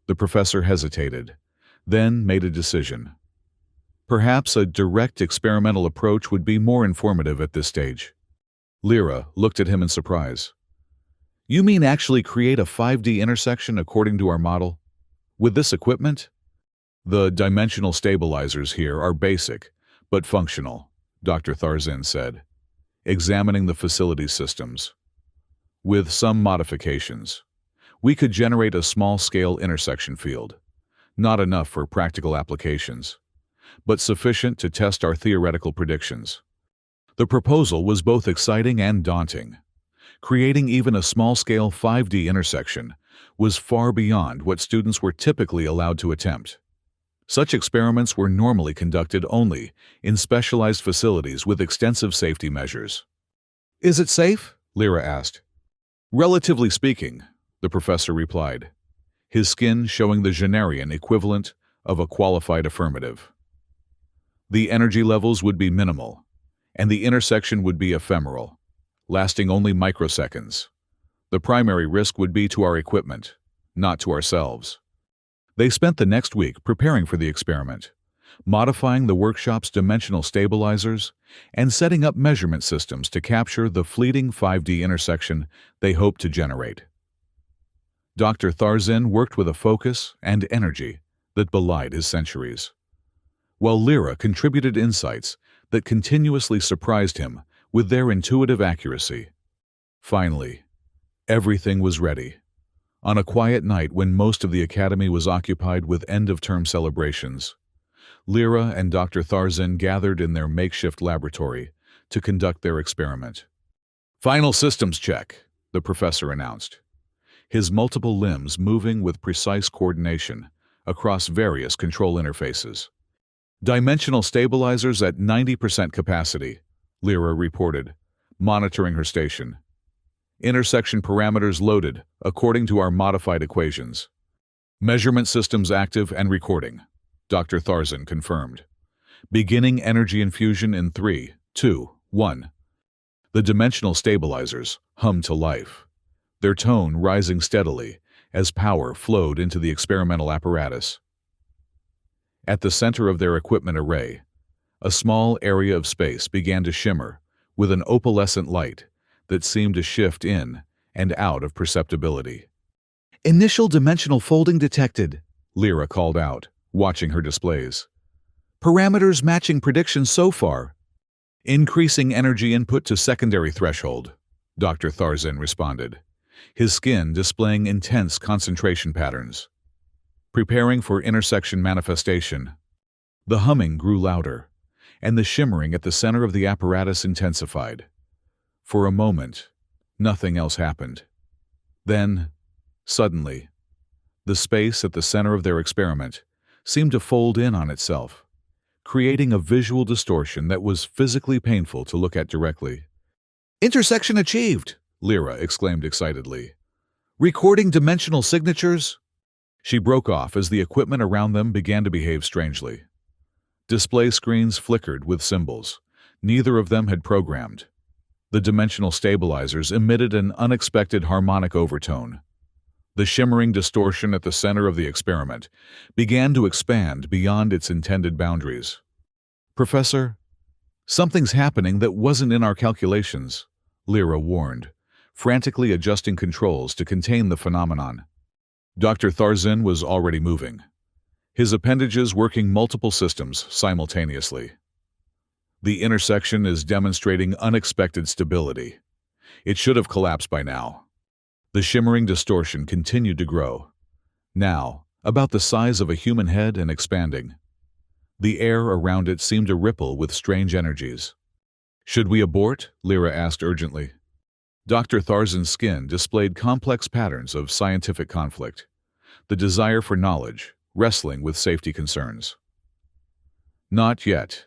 the professor hesitated, then made a decision. Perhaps a direct experimental approach would be more informative at this stage. Lyra looked at him in surprise. You mean actually create a 5D intersection according to our model? With this equipment? The dimensional stabilizers here are basic, but functional, Dr. Tharzin said, examining the facility's systems. With some modifications, we could generate a small-scale intersection field, not enough for practical applications, but sufficient to test our theoretical predictions. The proposal was both exciting and daunting. Creating even a small-scale 5D intersection was far beyond what students were typically allowed to attempt. Such experiments were normally conducted only in specialized facilities with extensive safety measures. Is it safe? Lyra asked. Relatively speaking, the professor replied, his skin showing the Jennerian equivalent of a qualified affirmative. The energy levels would be minimal, and the intersection would be ephemeral, lasting only microseconds. The primary risk would be to our equipment, not to ourselves. They spent the next week preparing for the experiment, modifying the workshop's dimensional stabilizers and setting up measurement systems to capture the fleeting 5D intersection they hoped to generate. Dr. Tharzin worked with a focus and energy that belied his centuries, while Lyra contributed insights that continuously surprised him with their intuitive accuracy. Finally, everything was ready. On a quiet night when most of the academy was occupied with end-of-term celebrations, Lyra and Dr. Tharzin gathered in their makeshift laboratory to conduct their experiment. Final systems check, the professor announced, his multiple limbs moving with precise coordination across various control interfaces. Dimensional stabilizers at 90% capacity, Lyra reported, monitoring her station. Intersection parameters loaded according to our modified equations. Measurement systems active and recording, Dr. Tharzin confirmed. Beginning energy infusion in 3, 2, 1. The dimensional stabilizers hummed to life, their tone rising steadily as power flowed into the experimental apparatus. At the center of their equipment array, a small area of space began to shimmer with an opalescent light that seemed to shift in and out of perceptibility. Initial dimensional folding detected, Lyra called out, watching her displays. Parameters matching predictions so far. Increasing energy input to secondary threshold, Dr. Tharzin responded, his skin displaying intense concentration patterns. Preparing for intersection manifestation. The humming grew louder, and the shimmering at the center of the apparatus intensified. For a moment, nothing else happened. Then, suddenly, the space at the center of their experiment seemed to fold in on itself, creating a visual distortion that was physically painful to look at directly. Intersection achieved, Lyra exclaimed excitedly. Recording dimensional signatures? She broke off as the equipment around them began to behave strangely. Display screens flickered with symbols. Neither of them had programmed. The dimensional stabilizers emitted an unexpected harmonic overtone. The shimmering distortion at the center of the experiment began to expand beyond its intended boundaries. Professor, something's happening that wasn't in our calculations, Lyra warned, frantically adjusting controls to contain the phenomenon. Dr. Tharzin was already moving, his appendages working multiple systems simultaneously. The intersection is demonstrating unexpected stability. It should have collapsed by now. The shimmering distortion continued to grow, now about the size of a human head and expanding. The air around it seemed to ripple with strange energies. Should we abort? Lyra asked urgently. Dr. Tharzin's skin displayed complex patterns of scientific conflict, the desire for knowledge wrestling with safety concerns. Not yet.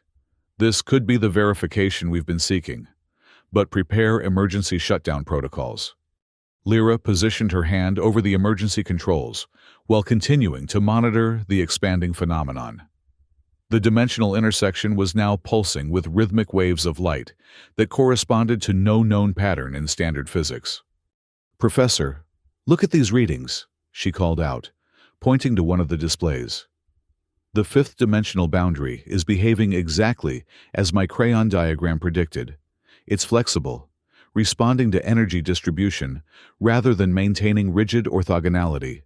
This could be the verification we've been seeking, but prepare emergency shutdown protocols. Lyra positioned her hand over the emergency controls while continuing to monitor the expanding phenomenon. The dimensional intersection was now pulsing with rhythmic waves of light that corresponded to no known pattern in standard physics. "Professor, look at these readings," she called out, pointing to one of the displays. "The fifth dimensional boundary is behaving exactly as my Crayon diagram predicted. It's flexible, responding to energy distribution rather than maintaining rigid orthogonality."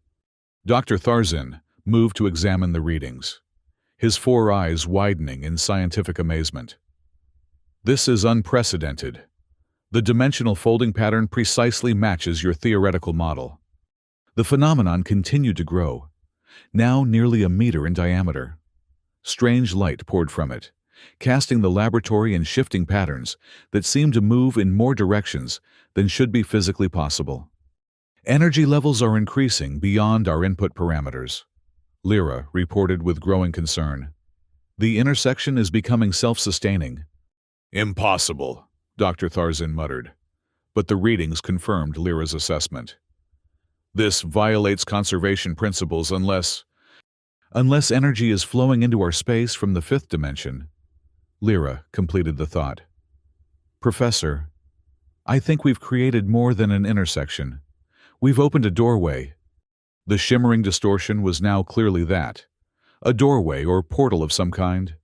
Dr. Tharzin moved to examine the readings, his four eyes widening in scientific amazement. "This is unprecedented. The dimensional folding pattern precisely matches your theoretical model." The phenomenon continued to grow, now nearly a meter in diameter. Strange light poured from it, casting the laboratory in shifting patterns that seemed to move in more directions than should be physically possible. "Energy levels are increasing beyond our input parameters," Lyra reported with growing concern. "The intersection is becoming self-sustaining." "Impossible," Dr. Tharzin muttered, but the readings confirmed Lyra's assessment. "This violates conservation principles unless energy is flowing into our space from the fifth dimension." Lyra completed the thought. "Professor, I think we've created more than an intersection. We've opened a doorway." The shimmering distortion was now clearly that, a doorway or portal of some kind,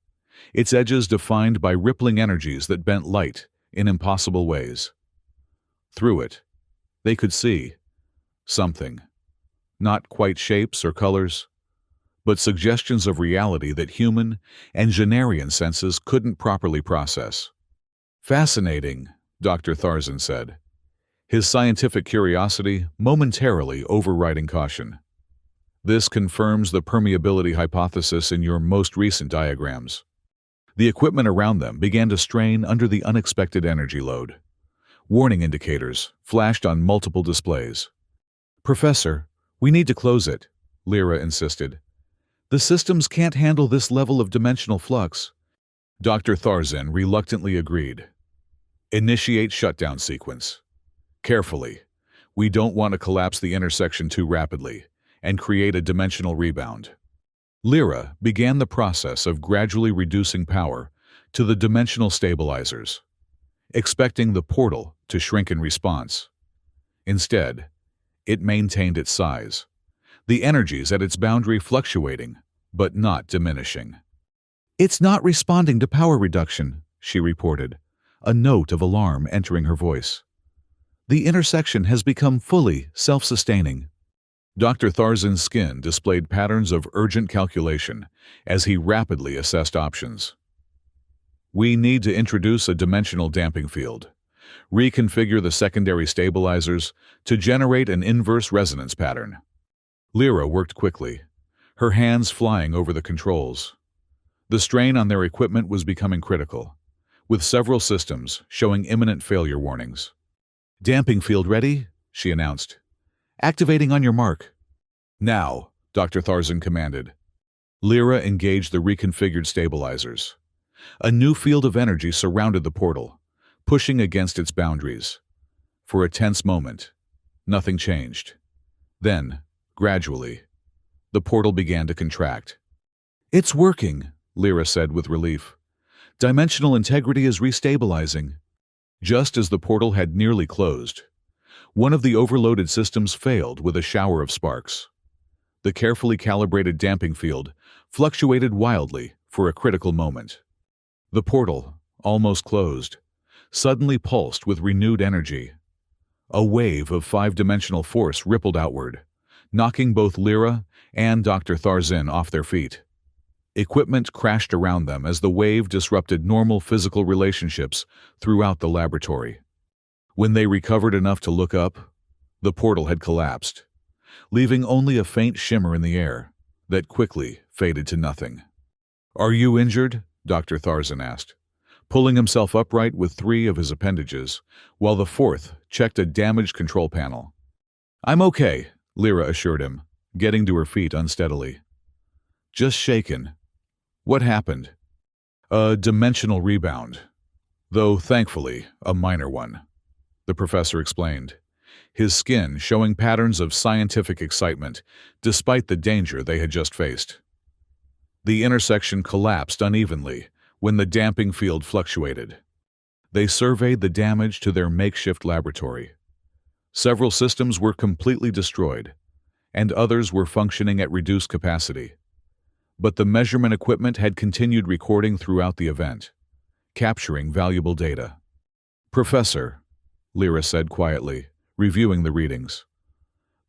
its edges defined by rippling energies that bent light in impossible ways. Through it, they could see something, not quite shapes or colors, but suggestions of reality that human and Genarian senses couldn't properly process. "Fascinating," Dr. Tharzin said, his scientific curiosity momentarily overriding caution. "This confirms the permeability hypothesis in your most recent diagrams." The equipment around them began to strain under the unexpected energy load. Warning indicators flashed on multiple displays. "Professor, we need to close it," Lyra insisted. "The systems can't handle this level of dimensional flux." Dr. Tharzin reluctantly agreed. "Initiate shutdown sequence. Carefully. We don't want to collapse the intersection too rapidly and create a dimensional rebound." Lyra began the process of gradually reducing power to the dimensional stabilizers, expecting the portal to shrink in response. Instead, it maintained its size, the energies at its boundary fluctuating, but not diminishing. "It's not responding to power reduction," she reported, a note of alarm entering her voice. "The intersection has become fully self-sustaining." Dr. Tharzin's skin displayed patterns of urgent calculation as he rapidly assessed options. "We need to introduce a dimensional damping field, reconfigure the secondary stabilizers to generate an inverse resonance pattern." Lyra worked quickly, her hands flying over the controls. The strain on their equipment was becoming critical, with several systems showing imminent failure warnings. "Damping field ready," she announced. "Activating on your mark." "Now," Dr. Tharzin commanded. Lyra engaged the reconfigured stabilizers. A new field of energy surrounded the portal, pushing against its boundaries. For a tense moment, nothing changed. Then, gradually, the portal began to contract. "It's working," Lyra said with relief. "Dimensional integrity is restabilizing." Just as the portal had nearly closed, one of the overloaded systems failed with a shower of sparks. The carefully calibrated damping field fluctuated wildly for a critical moment. The portal, almost closed, suddenly pulsed with renewed energy. A wave of five-dimensional force rippled outward, knocking both Lyra and Dr. Tharzin off their feet. Equipment crashed around them as the wave disrupted normal physical relationships throughout the laboratory. When they recovered enough to look up, the portal had collapsed, leaving only a faint shimmer in the air that quickly faded to nothing. "Are you injured?" Dr. Tharzin asked, pulling himself upright with three of his appendages, while the fourth checked a damaged control panel. "I'm okay," Lyra assured him, getting to her feet unsteadily. "Just shaken." "What happened?" "A dimensional rebound, though thankfully a minor one," the professor explained, his skin showing patterns of scientific excitement, despite the danger they had just faced. The intersection collapsed unevenly when the damping field fluctuated. They surveyed the damage to their makeshift laboratory. Several systems were completely destroyed, and others were functioning at reduced capacity. But the measurement equipment had continued recording throughout the event, capturing valuable data. "Professor," Lyra said quietly, reviewing the readings,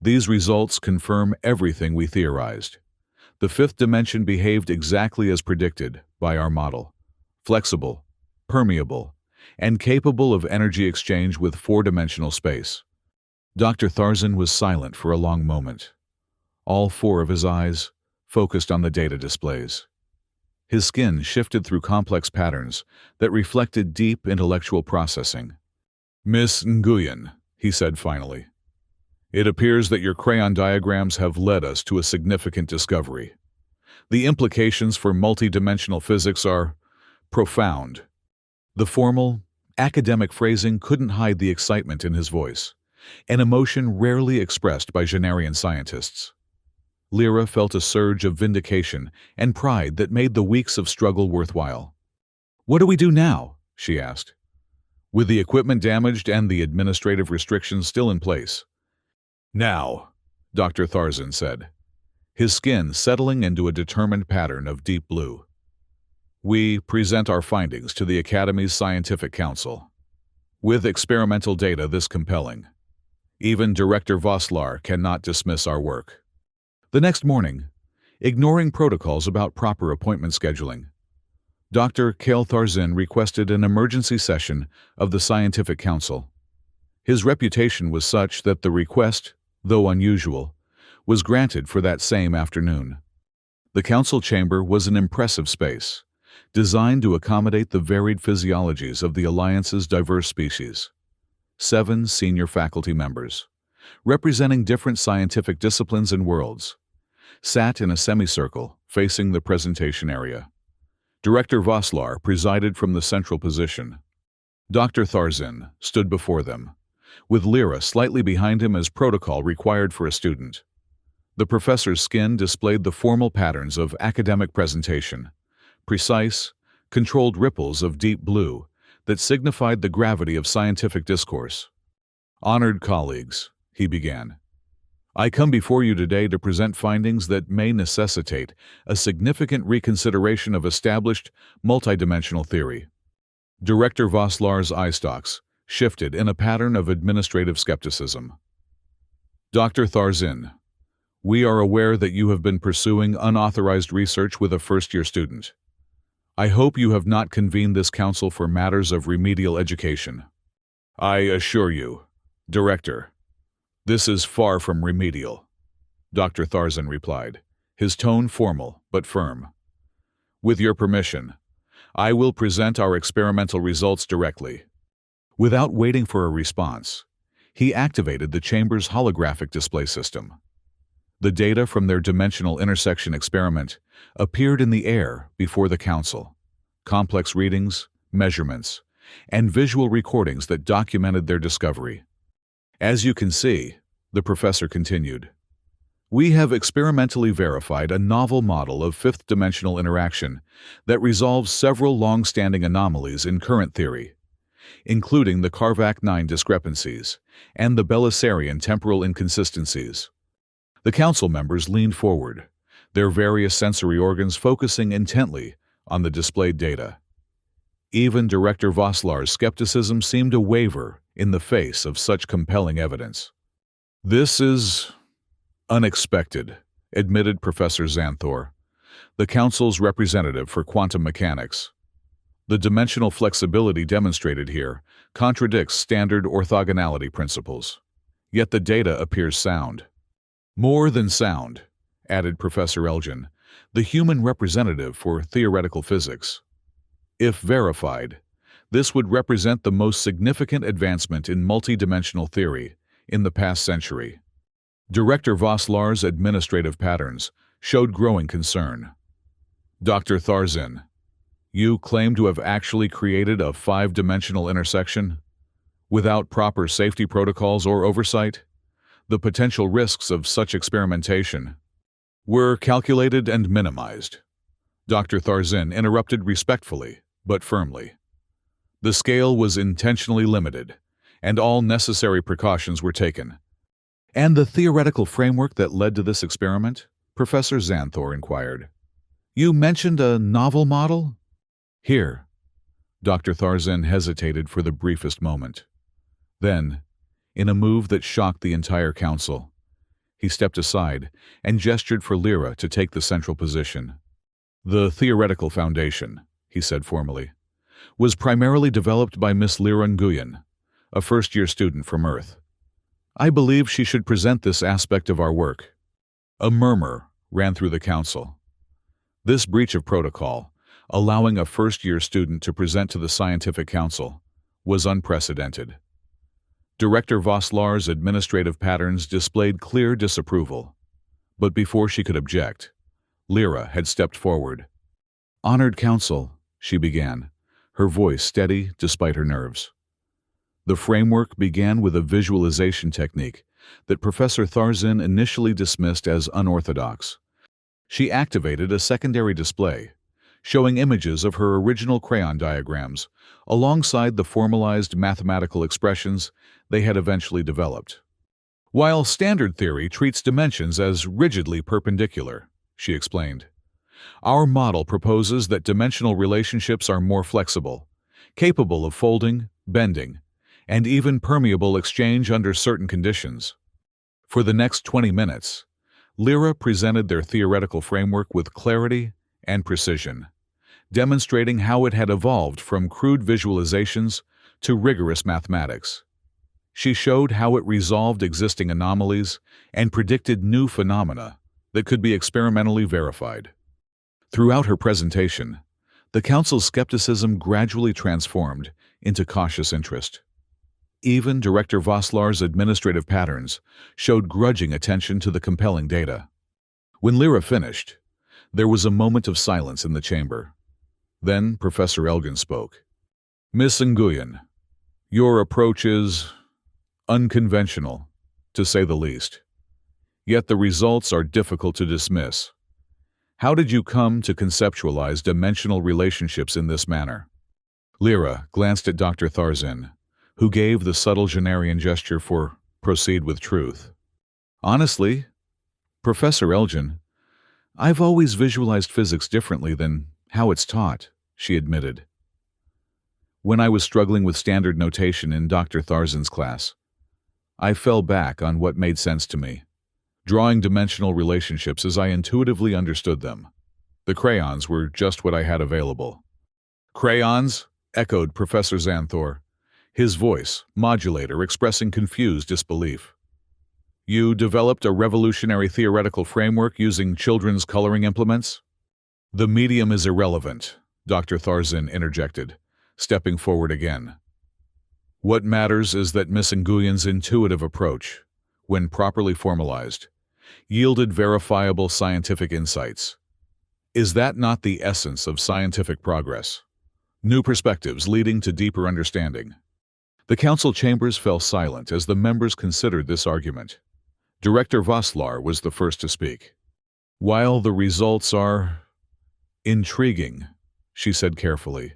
"these results confirm everything we theorized. The fifth dimension behaved exactly as predicted by our model, flexible, permeable, and capable of energy exchange with four-dimensional space." Dr. Tharzan was silent for a long moment. All four of his eyes focused on the data displays. His skin shifted through complex patterns that reflected deep intellectual processing. "Miss Nguyen," he said finally, "it appears that your crayon diagrams have led us to a significant discovery. The implications for multidimensional physics are profound." The formal, academic phrasing couldn't hide the excitement in his voice, an emotion rarely expressed by Janarian scientists. Lyra felt a surge of vindication and pride that made the weeks of struggle worthwhile. "What do we do now?" she asked. "With the equipment damaged and the administrative restrictions still in place." "Now," Dr. Tharzan said, his skin settling into a determined pattern of deep blue, "we present our findings to the Academy's Scientific Council. With experimental data this compelling, even Director Vosslar cannot dismiss our work." The next morning, ignoring protocols about proper appointment scheduling, Dr. Kale Tharzan requested an emergency session of the Scientific Council. His reputation was such that the request, though unusual, was granted for that same afternoon. The council chamber was an impressive space, designed to accommodate the varied physiologies of the Alliance's diverse species. 7 senior faculty members, representing different scientific disciplines and worlds, sat in a semicircle facing the presentation area. Director Vosslar presided from the central position. Dr. Tharzan stood before them, with Lyra slightly behind him as protocol required for a student. The professor's skin displayed the formal patterns of academic presentation, precise, controlled ripples of deep blue that signified the gravity of scientific discourse. "Honored colleagues," he began, "I come before you today to present findings that may necessitate a significant reconsideration of established multidimensional theory." Director Vosslar's eye stalks shifted in a pattern of administrative skepticism. "Dr. Tharzan, we are aware that you have been pursuing unauthorized research with a first-year student. I hope you have not convened this council for matters of remedial education." "I assure you, Director, this is far from remedial," Dr. Tharzan replied, his tone formal but firm. "With your permission, I will present our experimental results directly." Without waiting for a response, he activated the chamber's holographic display system. The data from their dimensional intersection experiment appeared in the air before the council, complex readings, measurements, and visual recordings that documented their discovery. "As you can see," the professor continued, "we have experimentally verified a novel model of fifth-dimensional interaction that resolves several long-standing anomalies in current theory, including the Carvac-9 discrepancies and the Belisarian temporal inconsistencies." The council members leaned forward, their various sensory organs focusing intently on the displayed data. Even Director Vosslar's skepticism seemed to waver in the face of such compelling evidence. "This is unexpected," admitted Professor Xanthor, the council's representative for quantum mechanics. "The dimensional flexibility demonstrated here contradicts standard orthogonality principles. Yet the data appears sound." "More than sound," added Professor Elgin, the human representative for theoretical physics. "If verified, this would represent the most significant advancement in multidimensional theory in the past century." Director Vosslar's administrative patterns showed growing concern. "Dr. Tharzan, you claim to have actually created a 5-dimensional intersection? Without proper safety protocols or oversight, the potential risks of such experimentation were calculated and minimized. Dr. Tharzin interrupted respectfully, but firmly. The scale was intentionally limited, and all necessary precautions were taken. "And the theoretical framework that led to this experiment?" Professor Xanthor inquired. "You mentioned a novel model?" "Here." Dr. Tharzin hesitated for the briefest moment. Then, in a move that shocked the entire council, he stepped aside and gestured for Lyra to take the central position. "The theoretical foundation," he said formally, "was primarily developed by Miss Lyra Nguyen, a first-year student from Earth. I believe she should present this aspect of our work." A murmur ran through the council. This breach of protocol, allowing a first-year student to present to the scientific council, was unprecedented. Director Vosslar's administrative patterns displayed clear disapproval. But before she could object, Lyra had stepped forward. "Honored Council," she began, her voice steady despite her nerves. The framework began with a visualization technique that Professor Tharzin initially dismissed as unorthodox. She activated a secondary display, showing images of her original crayon diagrams, alongside the formalized mathematical expressions they had eventually developed. "While standard theory treats dimensions as rigidly perpendicular," she explained, "our model proposes that dimensional relationships are more flexible, capable of folding, bending, and even permeable exchange under certain conditions." For the next 20 minutes, Lyra presented their theoretical framework with clarity and precision, demonstrating how it had evolved from crude visualizations to rigorous mathematics. She showed how it resolved existing anomalies and predicted new phenomena that could be experimentally verified. Throughout her presentation, the council's skepticism gradually transformed into cautious interest. Even Director Vosslar's administrative patterns showed grudging attention to the compelling data. When Lyra finished, there was a moment of silence in the chamber. Then Professor Elgin spoke. "Miss Nguyen, your approach is unconventional, to say the least. Yet the results are difficult to dismiss. How did you come to conceptualize dimensional relationships in this manner?" Lyra glanced at Dr. Tharzin, who gave the subtle Janarian gesture for "proceed with truth." "Honestly, Professor Elgin, I've always visualized physics differently than how it's taught," she admitted. "When I was struggling with standard notation in Dr. Tharzin's class, I fell back on what made sense to me, drawing dimensional relationships as I intuitively understood them. The crayons were just what I had available." "Crayons?" echoed Professor Xanthor, his voice, modulator, expressing confused disbelief. "You developed a revolutionary theoretical framework using children's coloring implements?" "The medium is irrelevant," Dr. Tharzin interjected, stepping forward again. "What matters is that Miss Nguyen's intuitive approach, when properly formalized, yielded verifiable scientific insights. Is that not the essence of scientific progress? New perspectives leading to deeper understanding?" The council chambers fell silent as the members considered this argument. Director Vosslar was the first to speak. "While the results are intriguing," she said carefully,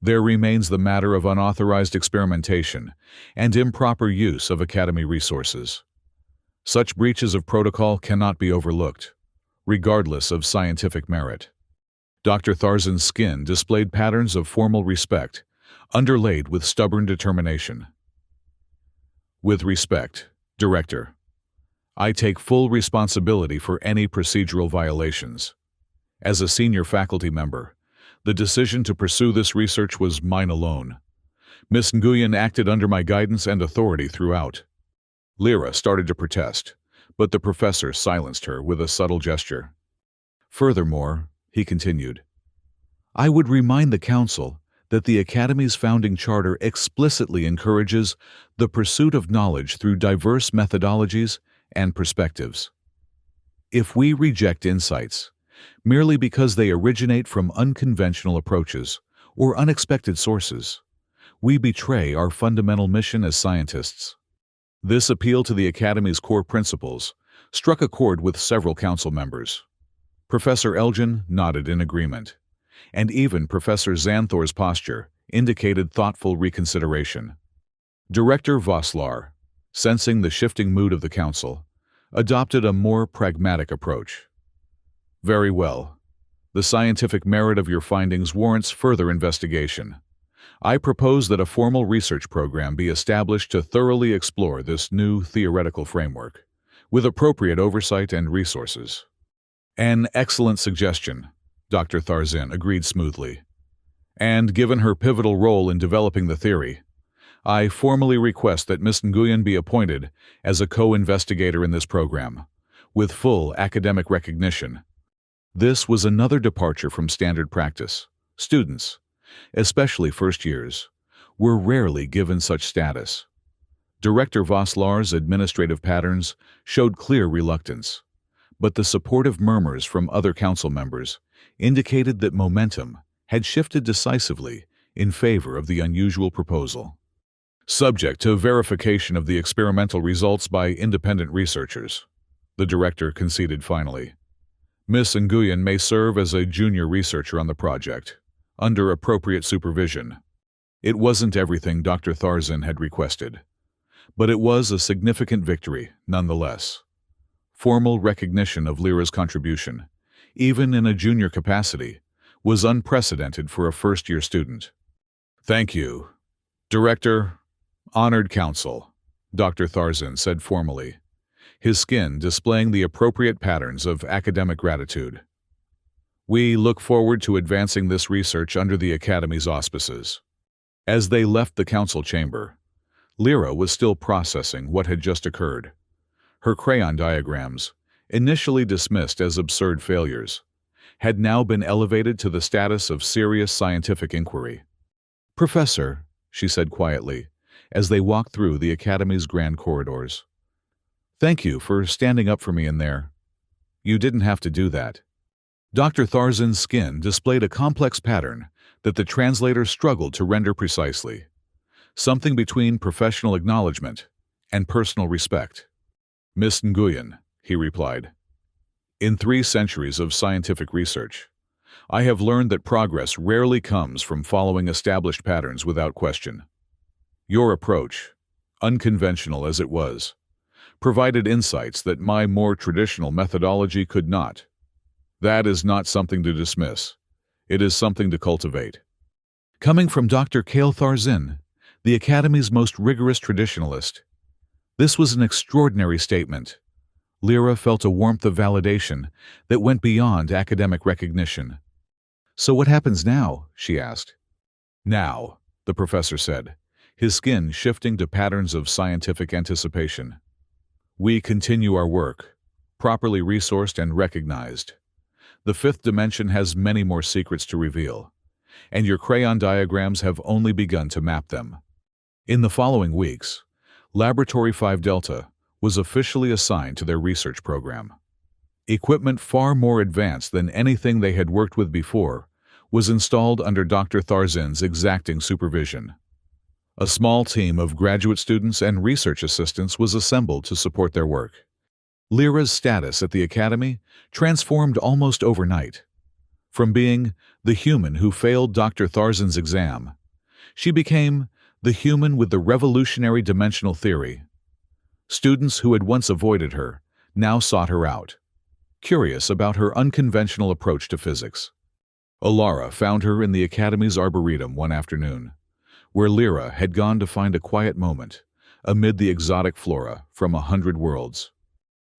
"there remains the matter of unauthorized experimentation and improper use of Academy resources. Such breaches of protocol cannot be overlooked, regardless of scientific merit." Dr. Tharzin's skin displayed patterns of formal respect, underlaid with stubborn determination. "With respect, Director, I take full responsibility for any procedural violations. As a senior faculty member, the decision to pursue this research was mine alone. Miss Nguyen acted under my guidance and authority throughout." Lyra started to protest, but the professor silenced her with a subtle gesture. "Furthermore," he continued, "I would remind the Council that the Academy's founding charter explicitly encourages the pursuit of knowledge through diverse methodologies and perspectives. If we reject insights merely because they originate from unconventional approaches or unexpected sources, We betray our fundamental mission as scientists. This appeal to the Academy's core principles struck a chord with several council members. Professor Elgin nodded in agreement, and even Professor Xanthor's posture indicated thoughtful reconsideration. Director Vosslar, sensing the shifting mood of the council, adopted a more pragmatic approach. Very well. The scientific merit of your findings warrants further investigation. I propose that a formal research program be established to thoroughly explore this new theoretical framework, with appropriate oversight and resources. An excellent suggestion, Dr. Tharzin agreed smoothly. And given her pivotal role in developing the theory, I formally request that Ms. Nguyen be appointed as a co-investigator in this program, with full academic recognition. This was another departure from standard practice. Students, especially first years, were rarely given such status. Director Vosslar's administrative patterns showed clear reluctance, but the supportive murmurs from other council members indicated that momentum had shifted decisively in favor of the unusual proposal. Subject to verification of the experimental results by independent researchers, the director conceded finally. Ms. Nguyen may serve as a junior researcher on the project, under appropriate supervision. It wasn't everything Dr. Tharzin had requested, but it was a significant victory nonetheless. Formal recognition of Lyra's contribution, even in a junior capacity, was unprecedented for a first-year student. Thank you, Director, Honored Council, Dr. Tharzin said formally, his skin displaying the appropriate patterns of academic gratitude. We look forward to advancing this research under the Academy's auspices. As they left the council chamber, Lyra was still processing what had just occurred. Her crayon diagrams, initially dismissed as absurd failures, had now been elevated to the status of serious scientific inquiry. Professor, she said quietly, as they walked through the Academy's grand corridors. Thank you for standing up for me in there. You didn't have to do that. Dr. Tharzin's skin displayed a complex pattern that the translator struggled to render precisely, something between professional acknowledgement and personal respect. Miss Nguyen, he replied. In 3 centuries of scientific research, I have learned that progress rarely comes from following established patterns without question. Your approach, unconventional as it was, provided insights that my more traditional methodology could not. That is not something to dismiss. It is something to cultivate. Coming from Dr. Kale Tharzin, the Academy's most rigorous traditionalist, this was an extraordinary statement. Lyra felt a warmth of validation that went beyond academic recognition. So what happens now? She asked. Now, the professor said, his skin shifting to patterns of scientific anticipation. We continue our work, properly resourced and recognized. The 5th dimension has many more secrets to reveal, and your crayon diagrams have only begun to map them. In the following weeks, Laboratory 5 Delta was officially assigned to their research program. Equipment far more advanced than anything they had worked with before was installed under Dr. Tharzin's exacting supervision. A small team of graduate students and research assistants was assembled to support their work. Lyra's status at the Academy transformed almost overnight. From being the human who failed Dr. Tharzin's exam, she became the human with the revolutionary dimensional theory. Students who had once avoided her now sought her out, curious about her unconventional approach to physics. Alara found her in the Academy's arboretum one afternoon, where Lyra had gone to find a quiet moment amid the exotic flora from 100 worlds.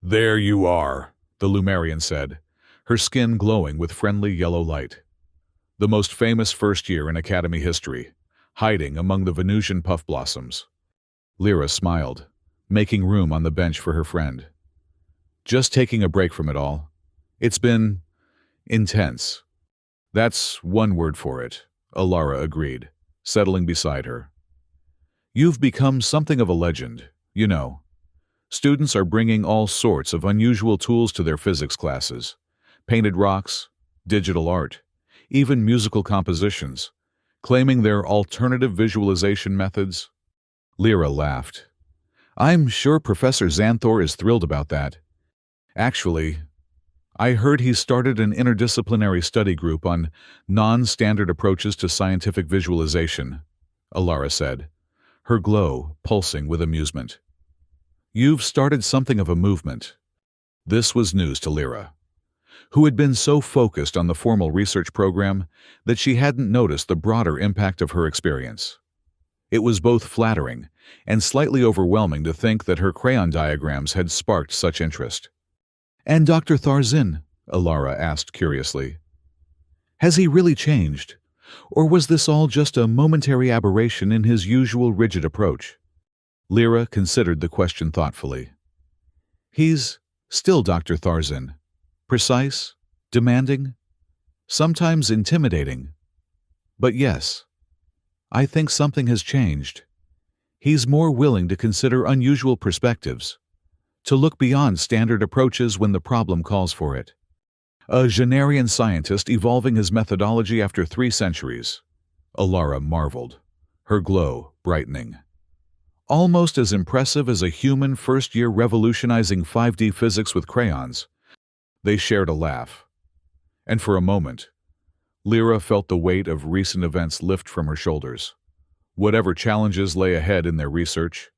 There you are, the Lumerian said, her skin glowing with friendly yellow light. The most famous first year in Academy history, hiding among the Venusian puff blossoms. Lyra smiled, making room on the bench for her friend. Just taking a break from it all. It's been intense. That's one word for it, Alara agreed, settling beside her. You've become something of a legend, you know. Students are bringing all sorts of unusual tools to their physics classes. Painted rocks, digital art, even musical compositions, claiming they're alternative visualization methods. Lyra laughed. I'm sure Professor Xanthor is thrilled about that. Actually, I heard he started an interdisciplinary study group on non-standard approaches to scientific visualization, Alara said, her glow pulsing with amusement. You've started something of a movement. This was news to Lyra, who had been so focused on the formal research program that she hadn't noticed the broader impact of her experience. It was both flattering and slightly overwhelming to think that her crayon diagrams had sparked such interest. And Dr. Tharzin? Alara asked curiously. Has he really changed? Or was this all just a momentary aberration in his usual rigid approach? Lyra considered the question thoughtfully. He's still Dr. Tharzin. Precise, demanding, sometimes intimidating. But yes, I think something has changed. He's more willing to consider unusual perspectives, to look beyond standard approaches when the problem calls for it. A Genarian scientist evolving his methodology after 3 centuries. Alara marveled, her glow brightening. Almost as impressive as a human first-year revolutionizing 5D physics with crayons. They shared a laugh. And for a moment, Lyra felt the weight of recent events lift from her shoulders. Whatever challenges lay ahead in their research,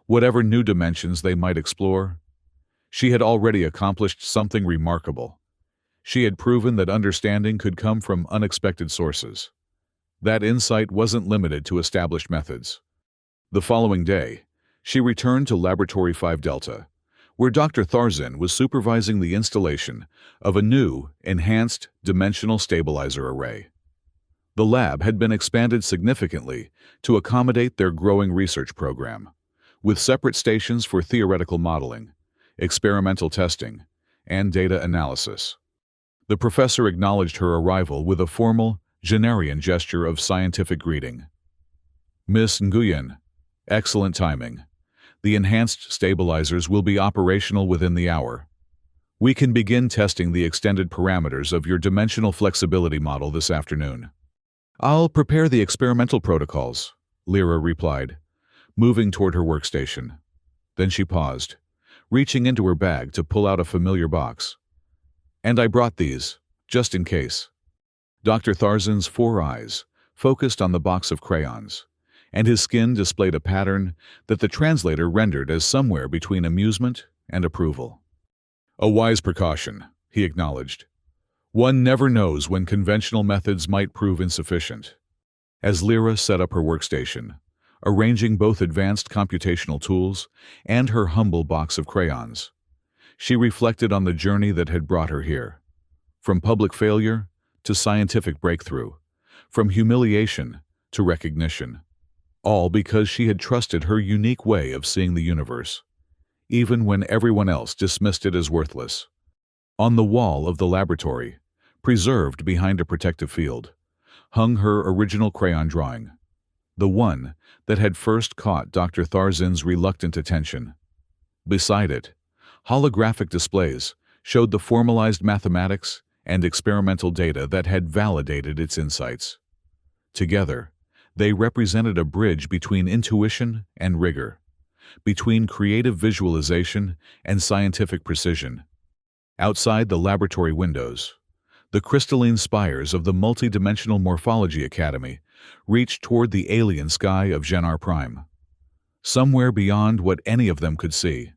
whatever new dimensions they might explore, she had already accomplished something remarkable. She had proven that understanding could come from unexpected sources. That insight wasn't limited to established methods. The following day, she returned to Laboratory 5 Delta, where Dr. Tharzin was supervising the installation of a new, enhanced dimensional stabilizer array. The lab had been expanded significantly to accommodate their growing research program, with separate stations for theoretical modeling, experimental testing, and data analysis. The professor acknowledged her arrival with a formal, Genarian gesture of scientific greeting. Miss Nguyen, excellent timing. The enhanced stabilizers will be operational within the hour. We can begin testing the extended parameters of your dimensional flexibility model this afternoon. I'll prepare the experimental protocols, Lyra replied, moving toward her workstation. Then she paused, reaching into her bag to pull out a familiar box. And I brought these, just in case. Dr. Tharzin's 4 eyes focused on the box of crayons, and his skin displayed a pattern that the translator rendered as somewhere between amusement and approval. A wise precaution, he acknowledged. One never knows when conventional methods might prove insufficient. As Lyra set up her workstation, arranging both advanced computational tools and her humble box of crayons, she reflected on the journey that had brought her here. From public failure to scientific breakthrough, from humiliation to recognition, all because she had trusted her unique way of seeing the universe, even when everyone else dismissed it as worthless. On the wall of the laboratory, preserved behind a protective field, hung her original crayon drawing, the one that had first caught Dr. Tharzin's reluctant attention. Beside it, holographic displays showed the formalized mathematics and experimental data that had validated its insights. Together, they represented a bridge between intuition and rigor, between creative visualization and scientific precision. Outside the laboratory windows, the crystalline spires of the Multidimensional Morphology Academy reached toward the alien sky of Genar Prime. Somewhere beyond what any of them could see,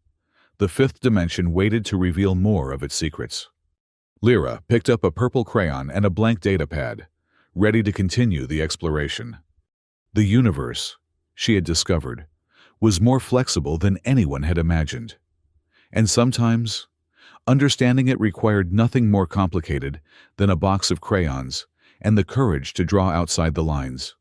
the 5th dimension waited to reveal more of its secrets. Lyra picked up a purple crayon and a blank data pad, ready to continue the exploration. The universe, she had discovered, was more flexible than anyone had imagined. And sometimes, understanding it required nothing more complicated than a box of crayons and the courage to draw outside the lines.